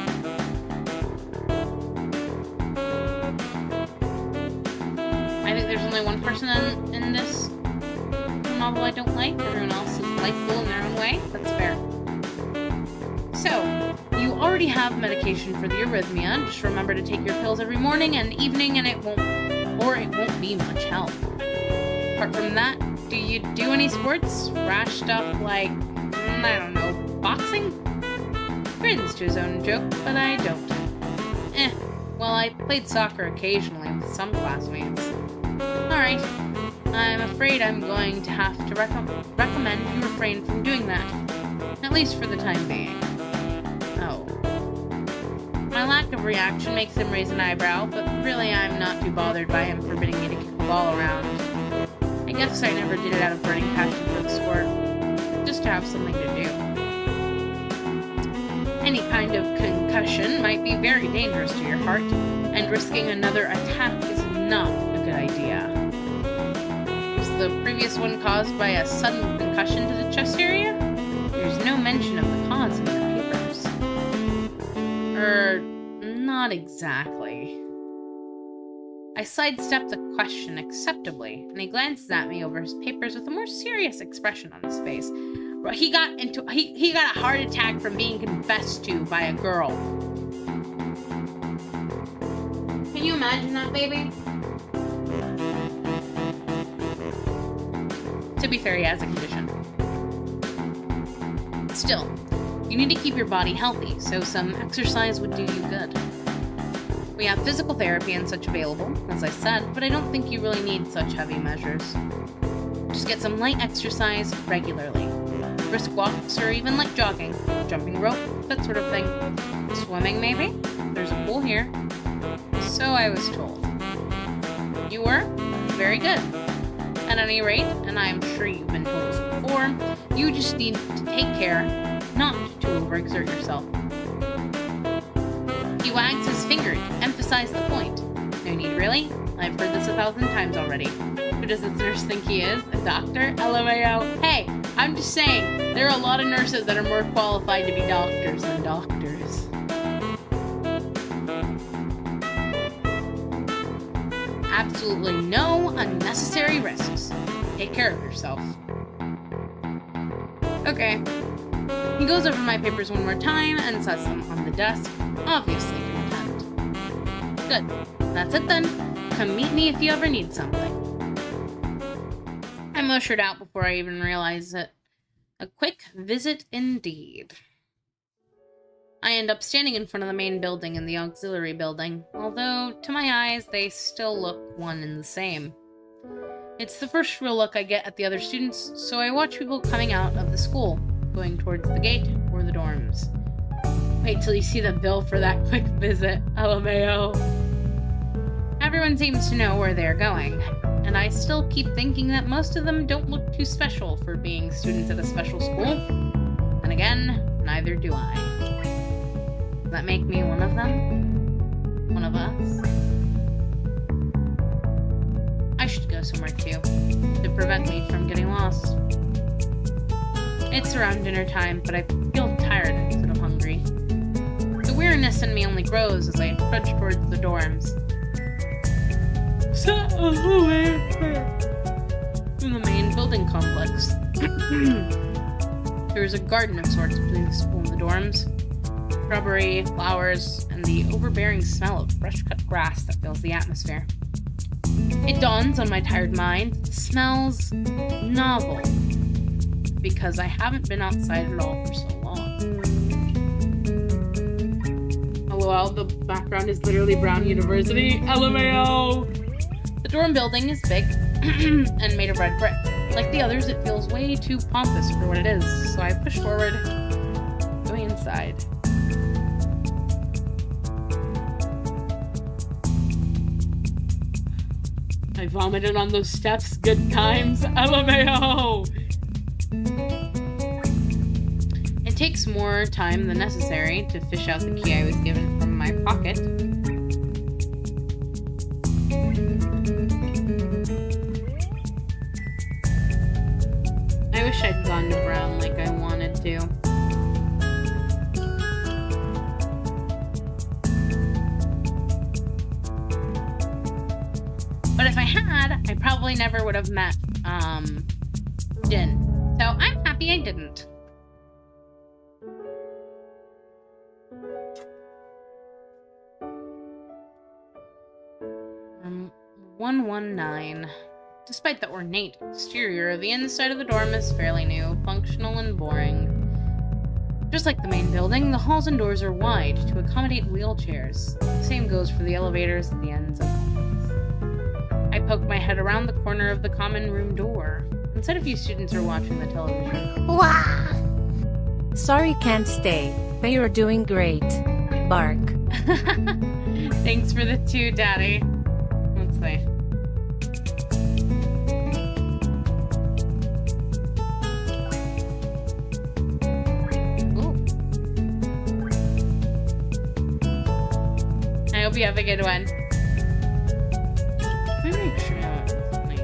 I think there's only one person in this novel I don't like. Everyone else is likable in their own way. That's fair. So, you already have medication for the arrhythmia. Just remember to take your pills every morning and evening, and it won't be much help. Apart from that, do you do any sports? Rash stuff like, I don't know, boxing? Grins to his own joke, but I don't. Well, I played soccer occasionally with some classmates. Alright, I'm afraid I'm going to have to recommend you refrain from doing that. At least for the time being. Oh. My lack of reaction makes him raise an eyebrow, but really I'm not too bothered by him forbidding me to kick the ball around. I guess I never did it out of burning passion for the sport. Just to have something to do. Any kind of concussion might be very dangerous to your heart, and risking another attack is not a good idea. Was the previous one caused by a sudden concussion to the chest area? There's no mention of the cause in the papers. Not exactly. I sidestep the question acceptably, and he glances at me over his papers with a more serious expression on his face. He got a heart attack from being confessed to by a girl. Can you imagine that, baby? To be fair, he has a condition. Still, you need to keep your body healthy, so some exercise would do you good. We have physical therapy and such available, as I said, but I don't think you really need such heavy measures. Just get some light exercise regularly. Brisk walks or even like jogging, jumping rope, that sort of thing. Swimming maybe? There's a pool here. So I was told. You were? Very good. At any rate, and I'm sure you've been told this before, you just need to take care not to overexert yourself. He wags his finger to emphasize the point. No need, really? I've heard this 1,000 times already. Who does this nurse think he is? A doctor? LMAO. Hey, I'm just saying, there are a lot of nurses that are more qualified to be doctors than doctors. Absolutely no unnecessary risks. Take care of yourself. Okay. He goes over my papers one more time and sets them on the desk, obviously content. Good. That's it then. Come meet me if you ever need something. I'm ushered out before I even realize it. A quick visit indeed. I end up standing in front of the main building and the auxiliary building, although to my eyes they still look one and the same. It's the first real look I get at the other students, so I watch people coming out of the school, going towards the gate or the dorms. Wait till you see the bill for that quick visit, LMAO. Everyone seems to know where they're going, and I still keep thinking that most of them don't look too special for being students at a special school. And again, neither do I. Does that make me one of them? One of us? I should go somewhere too, to prevent me from getting lost. It's around dinner time, but I feel tired instead of hungry. The weirdness in me only grows as I trudge towards the dorms. From the main building complex. There's a garden of sorts between the school and the dorms. Shrubbery, flowers, and the overbearing smell of fresh-cut grass that fills the atmosphere. It dawns on my tired mind that it smells novel, because I haven't been outside at all for so long. LOL, the background is literally Brown University. LMAO! The dorm building is big and made of red brick. Like the others, it feels way too pompous for what it is, so I push forward, going inside. I vomited on those steps. Good times. LMAO! It takes more time than necessary to fish out the key I was given from my pocket. I wish I'd gone to Brown like I wanted to. But if I had, I probably never would have met, Jin. So I'm happy I didn't. Um, 119. Despite the ornate exterior, the inside of the dorm is fairly new, functional, and boring. Just like the main building, the halls and doors are wide to accommodate wheelchairs. The same goes for the elevators at the ends of hallways. I poke my head around the corner of the common room door. Instead, a few students are watching the television. Wow! Sorry can't stay, but you're doing great. Bark. Thanks for the 2, Daddy. Let's see. I hope you have a good one. Let me make sure that's funny.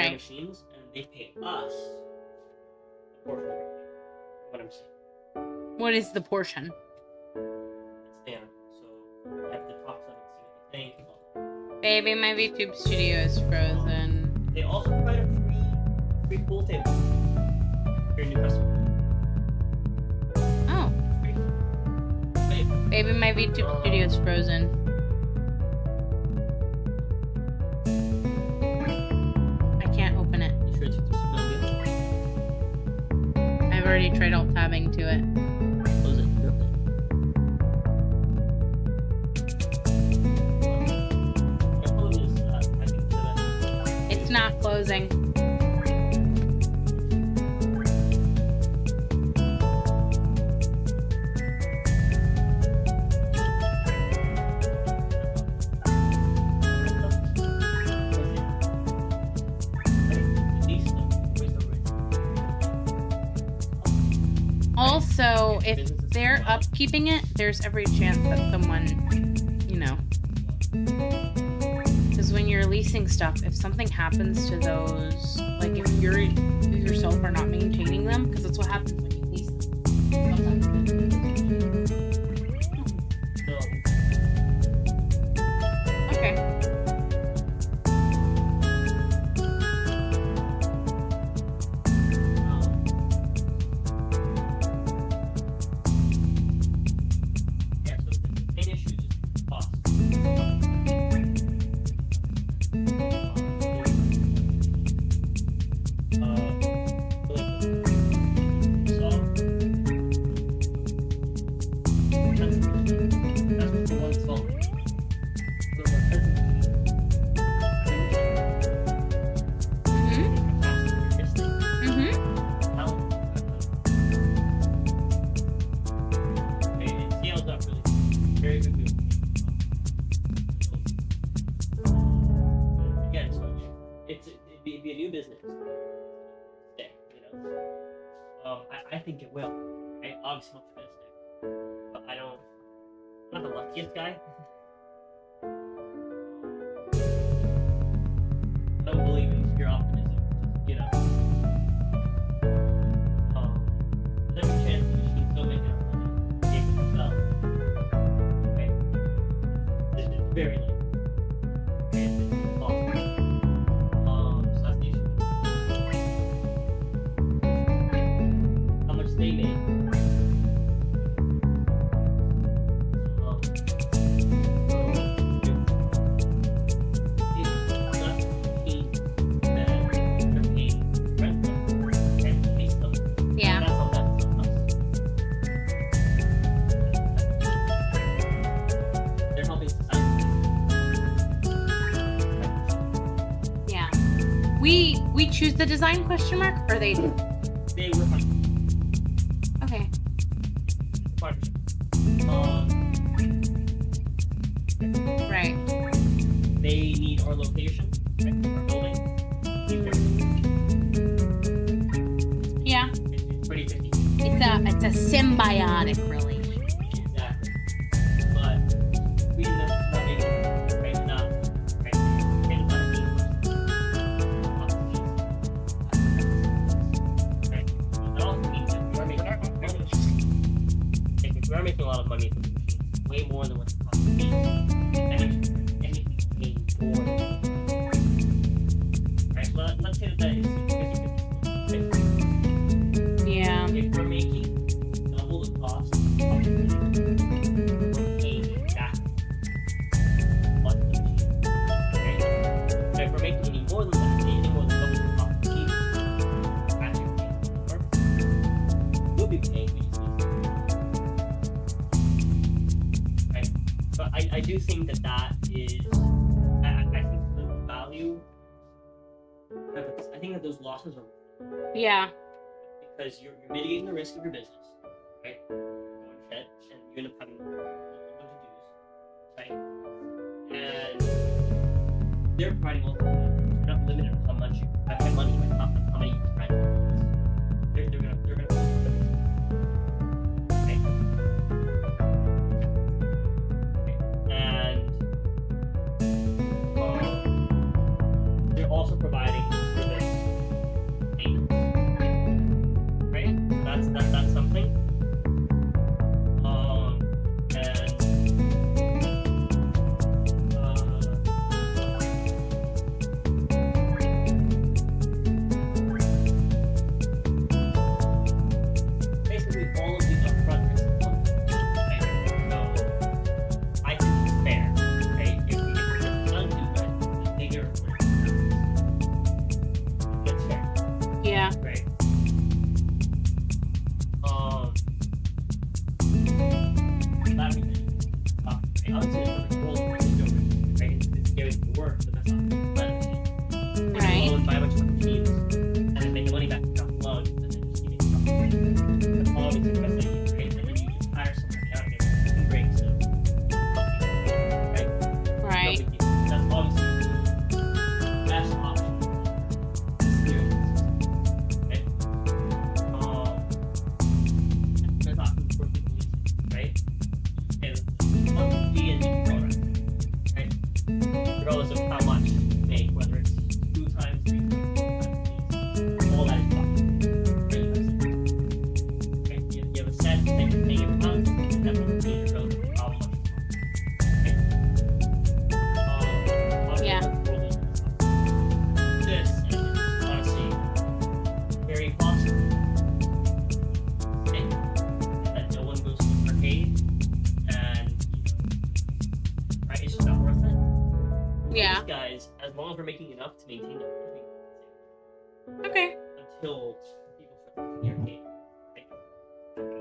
Right. machines, and they pay us a portion of revenue. What I'm saying. What is the portion? It's there. So you have to talk to them and see what they think. Baby, my VTube studio is frozen. They also provide a free pool table for your new customer. Oh. Free. Baby, my VTube studio is frozen. I can't open it. You sure it's no I've already tried alt-tabbing to it. good? Close it. It's not closing. Also, if they're upkeeping it, there's every chance that someone, you know. Because when you're leasing stuff, if something happens to those, like if you yourself are not maintaining them, because that's what happens when you lease them. Okay. It'd be a new business. Stick, you know. I think it will. Right? Obviously not gonna stick. But I'm not the luckiest guy. I don't believe in your optimism, you know. There's every chance the machine still make enough money if it sells. Okay? It's very likely. It's possible. So that's the issue. How much they make. Yeah. They're helping society. Yeah. We choose the design question mark, or they do? They were Okay. partnership. Right. They need our location, right, our building. Yeah. It's pretty 50. It's a symbiotic relationship. Exactly. But we end up not making right enough. Right? We end up not being right? That also means that we are making money. If we are making a lot of money from the machines, way more than what it costs to be. Anything paid for. Right? So let's say that is 50-50. Yeah. If we're making double the cost of the machine, we're paying exactly what the machine. Okay? But if we're making any more than that, any more than double the cost of the machine, actually paying more, we'll be paying we just need to. Right? But I do think that is, I think the value, I think that those losses are Yeah. because you're mitigating the risk of your business, right? You're going shit, and you end up having a bunch of dues, right? And they're providing all the you're not limited on how much you spend money, like how many you spend. They're gonna right? And they're also providing service regardless of how much you make, whether it's 2 times, 3 times, all that is profit. Okay, you have a set, they can pay your pounds, that will be regardless of how much. Okay. Yeah. This is honestly very possible. Okay. That no one goes to the arcade and right, it's just not worth it. Yeah. These guys, as long as we're making enough to maintain them, Okay. until people start using the arcade. Right?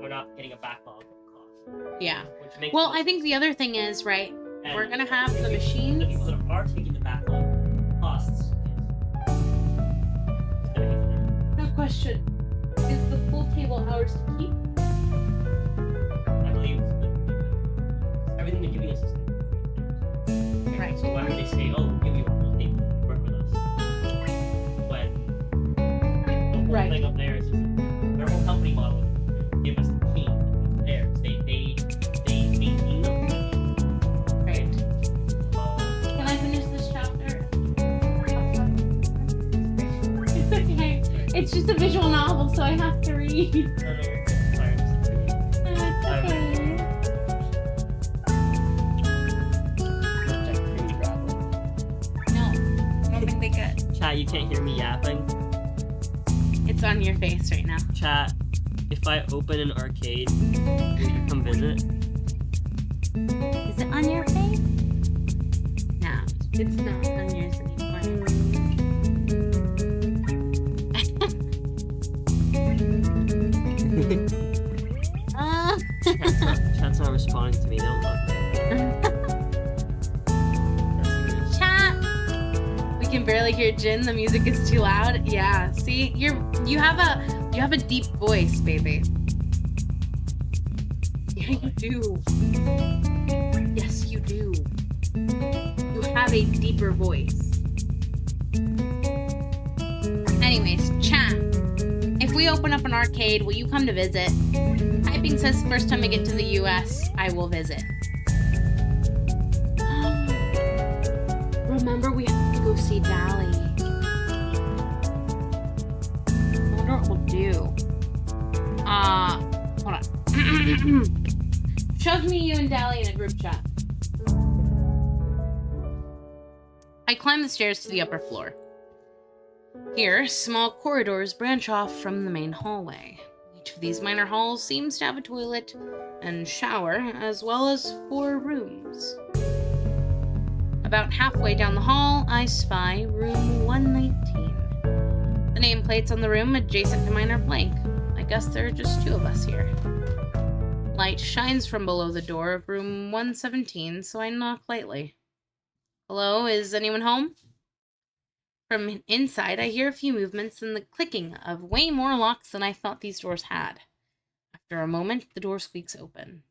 We're not getting a backlog of costs. Yeah. Which makes Well, sense. I think the other thing is, right, And we're gonna have the the machines. people that are taking the backlog costs. No question. Is the pool table ours to keep? I believe everything they're giving us is free. Right. So why would they say, "Oh, we'll give you a full table, work with us"? When the whole Right. thing up there is just their whole company model. Give us the team, theirs. They maintain them. Right. Can I finish this chapter? It's okay. It's just a visual novel, so I have to read. No, you're good. Sorry, I'm just kidding. It's okay. No, I don't think they could. Chat, you can't hear me yapping. It's on your face right now. Chat, if I open an arcade, will you come visit? Is it on your face? No, it's not on yours anymore. Chat's not responding to me. They don't love me. Chat. We can barely hear Jin. The music is too loud. Yeah. See, you have a deep voice, baby. Yeah, you do. Yes, you do. You have a deeper voice. Anyways, chat. If we open up an arcade, will you come to visit? Typing says first time I get to the US, I will visit. Remember, we have to go see Dally. I wonder what we'll do. Hold on. Shove me, you, and Dally in a group chat. I climb the stairs to the upper floor. Here, small corridors branch off from the main hallway. Each of these minor halls seems to have a toilet and shower, as well as 4 rooms. About halfway down the hall, I spy room 119. The nameplates on the room adjacent to mine are blank. I guess there are just 2 of us here. Light shines from below the door of room 117, so I knock lightly. Hello, is anyone home? From inside, I hear a few movements and the clicking of way more locks than I thought these doors had. After a moment, the door squeaks open.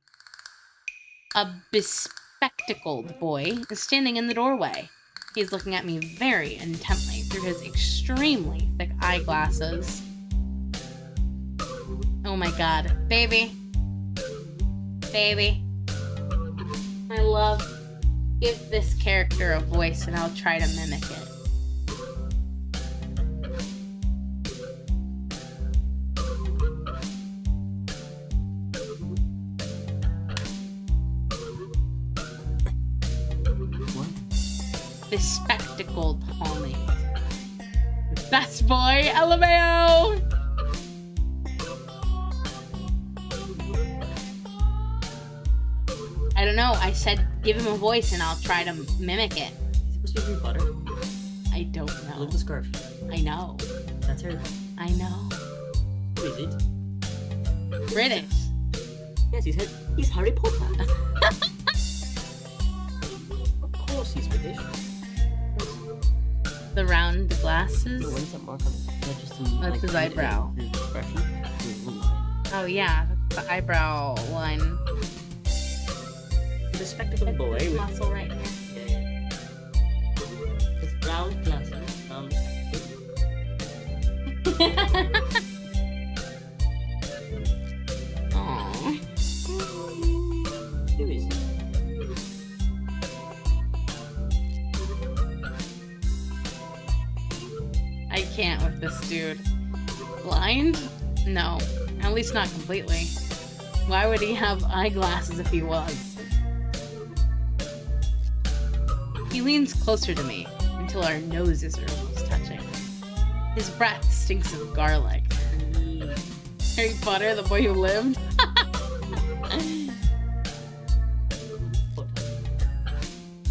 A bespectacled boy is standing in the doorway. He's looking at me very intently through his extremely thick eyeglasses. Oh my god. Baby. Baby. My love. Give this character a voice and I'll try to mimic it. Bespectacled homie. Best boy, LMAO! I don't know. I said give him a voice and I'll try to mimic it. Is he supposed to be butter? I don't Look know. at the scarf. I know. That's her. I know. Who is it? British. Yes, he's Harry Potter. Of course he's British. The round glasses. No, when's that mark on his? Yeah, just some, That's his eyebrow. His expression. His little line. Oh yeah, the eyebrow line. The spectacled boy with Muscle right here. his round glasses. Aww. Who is he? can't with this dude. Blind? No, at least not completely. Why would he have eyeglasses if he was? He leans closer to me until our noses are almost touching. His breath stinks of garlic. Harry Potter, the boy who lived?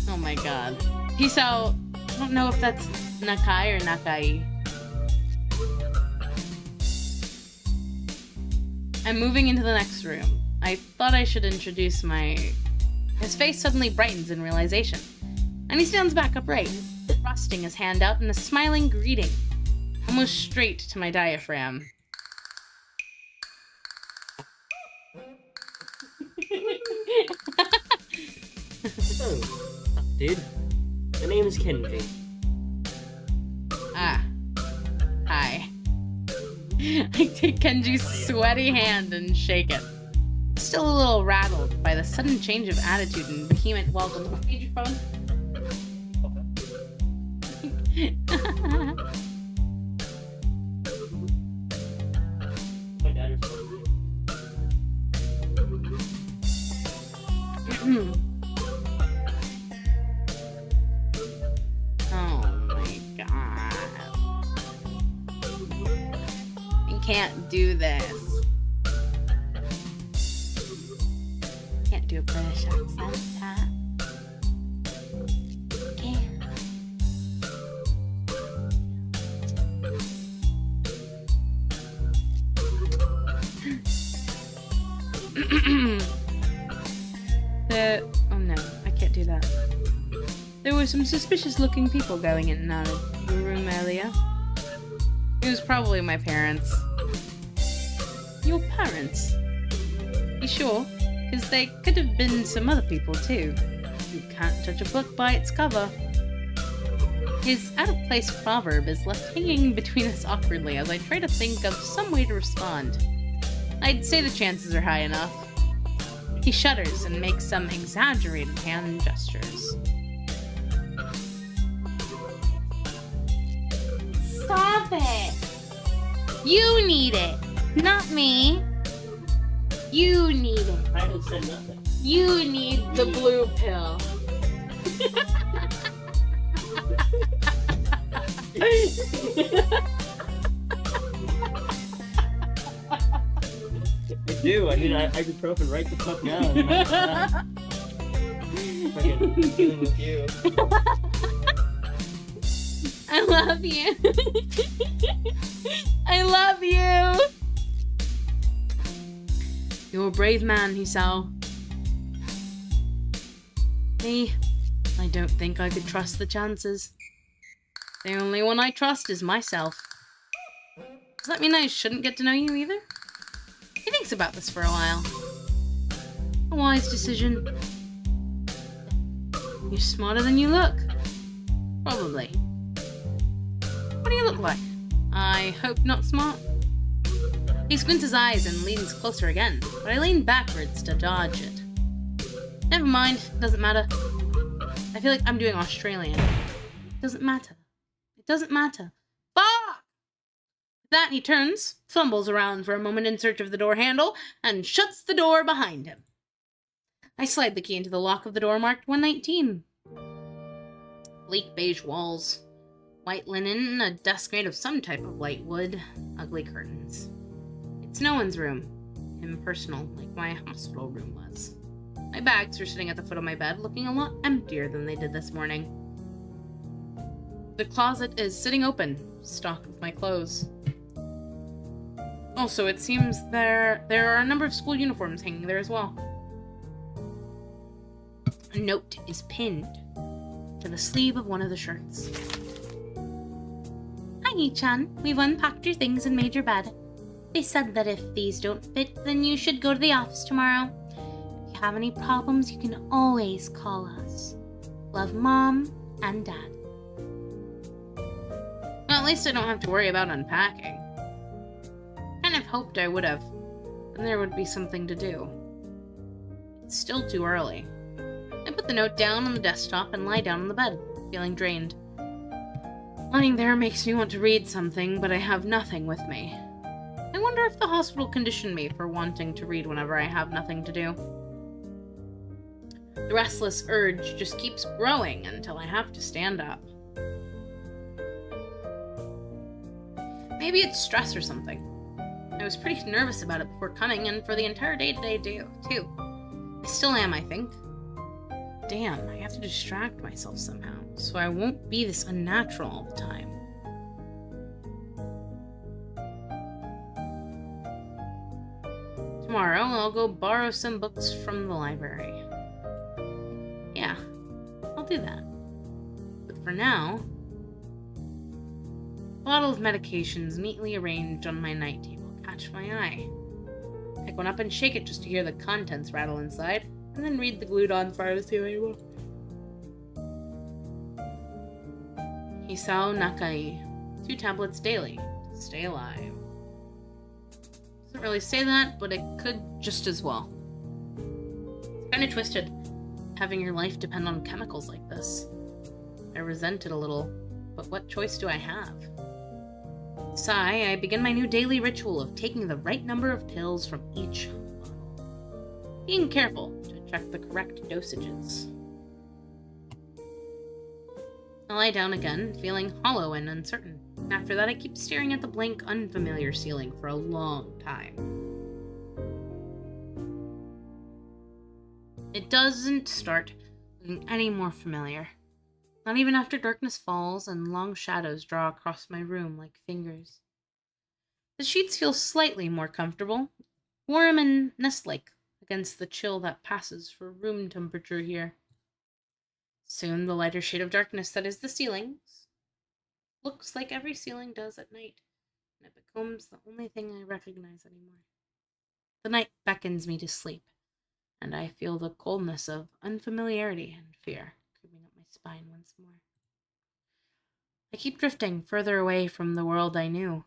Oh my god. Peace out. I don't know if that's Nakai or Nakai. I'm moving into the next room. I thought I should introduce my... His face suddenly brightens in realization, and he stands back upright, thrusting his hand out in a smiling greeting, almost straight to my diaphragm. So, dude, my name is Kenji. Ah. Hi. I take Kenji's sweaty hand and shake it. Still a little rattled by the sudden change of attitude and vehement welcome. Need your phone? My dad is Oh my god. I can't do this. Can't do a British accent, huh? Can't. Oh no, I can't do that. There were some suspicious looking people going in and out of your room earlier. It was probably my parents. Your parents? You sure? Because they could have been some other people too. You can't judge a book by its cover. His out-of-place proverb is left hanging between us awkwardly as I try to think of some way to respond. I'd say the chances are high enough. He shudders and makes some exaggerated hand gestures. Stop it! You need it, not me. You need it. I haven't said nothing. You need the blue pill. I do. I need ibuprofen right the fuck now. Fucking dealing with you. I love you. I love you. You're a brave man, Hisao. Me, I don't think I could trust the chances. The only one I trust is myself. Does that mean I shouldn't get to know you either? He thinks about this for a while. A wise decision. You're smarter than you look. Probably. What do you look like? I hope not smart. He squints his eyes and leans closer again, but I lean backwards to dodge it. Never mind, doesn't matter. I feel like I'm doing Australian. Doesn't matter. It doesn't matter. Fuck! With that, he turns, fumbles around for a moment in search of the door handle, and shuts the door behind him. I slide the key into the lock of the door marked 119. Bleak beige walls, white linen, a desk made of some type of light wood, ugly curtains. It's no one's room. Impersonal, like my hospital room was. My bags are sitting at the foot of my bed, looking a lot emptier than they did this morning. The closet is sitting open, stocked with my clothes. Also, it seems there are a number of school uniforms hanging there as well. A note is pinned to the sleeve of one of the shirts. Hi, Ichan. We've unpacked your things and made your bed. They said that if these don't fit, then you should go to the office tomorrow. If you have any problems, you can always call us. Love, Mom and Dad. Well, at least I don't have to worry about unpacking. Kind of hoped I would have. Then there would be something to do. It's still too early. I put the note down on the desktop and lie down on the bed, feeling drained. Lying there makes me want to read something, but I have nothing with me. I wonder if the hospital conditioned me for wanting to read whenever I have nothing to do. The restless urge just keeps growing until I have to stand up. Maybe it's stress or something. I was pretty nervous about it before coming, and for the entire day today, too. I still am, I think. Damn, I have to distract myself somehow, so I won't be this unnatural all the time. Tomorrow, I'll go borrow some books from the library. Yeah, I'll do that. But for now, a bottle of medications neatly arranged on my night table catch my eye. Pick one up and shake it just to hear the contents rattle inside, and then read the glued-on pharmacy label. Hisao Nakai. 2 tablets daily to stay alive. Doesn't really say that, but it could just as well. It's kind of twisted, having your life depend on chemicals like this. I resent it a little, but what choice do I have? Sigh, I begin my new daily ritual of taking the right number of pills from each bottle. Being careful to check the correct dosages. I lie down again, feeling hollow and uncertain. After that, I keep staring at the blank, unfamiliar ceiling for a long time. It doesn't start looking any more familiar. Not even after darkness falls and long shadows draw across my room like fingers. The sheets feel slightly more comfortable, warm and nest-like against the chill that passes for room temperature here. Soon the lighter shade of darkness that is the ceilings looks like every ceiling does at night, and it becomes the only thing I recognize anymore. The night beckons me to sleep, and I feel the coldness of unfamiliarity and fear creeping up my spine once more. I keep drifting further away from the world I knew.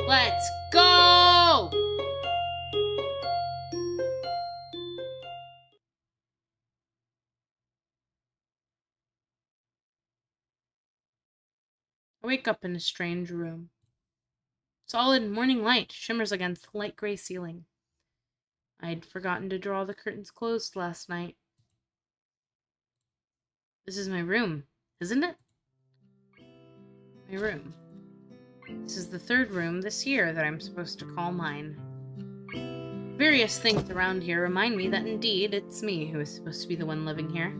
Let's go! I wake up in a strange room. Solid morning light shimmers against the light gray ceiling. I'd forgotten to draw the curtains closed last night. This is my room, isn't it? My room. This is the 3rd room this year that I'm supposed to call mine. Various things around here remind me that indeed it's me who is supposed to be the one living here.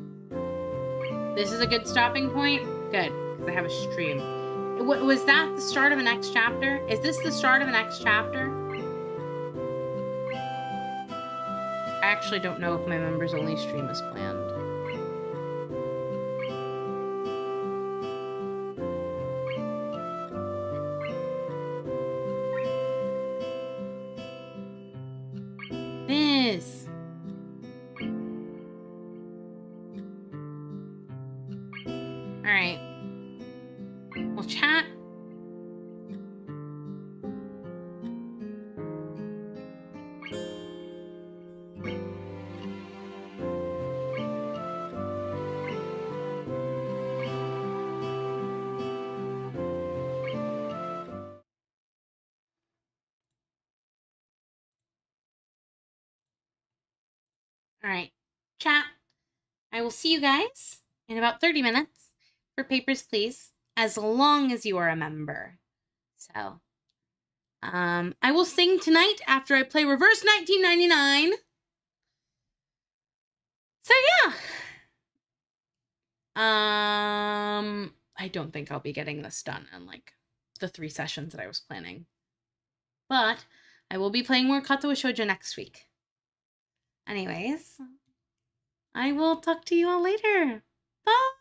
This is a good stopping point? Good, because I have a stream. Was that the start of the next chapter? Is this the start of the next chapter? I actually don't know if my members only stream is planned. This. Alright. We'll chat. Alright. Chat. I will see you guys in about 30 minutes for Papers, Please, as long as you are a member. So, I will sing tonight after I play Reverse 1999. So, yeah. I don't think I'll be getting this done in, like, the 3 sessions that I was planning. But I will be playing more Katawa Shoujo next week. Anyways, I will talk to you all later. Bye!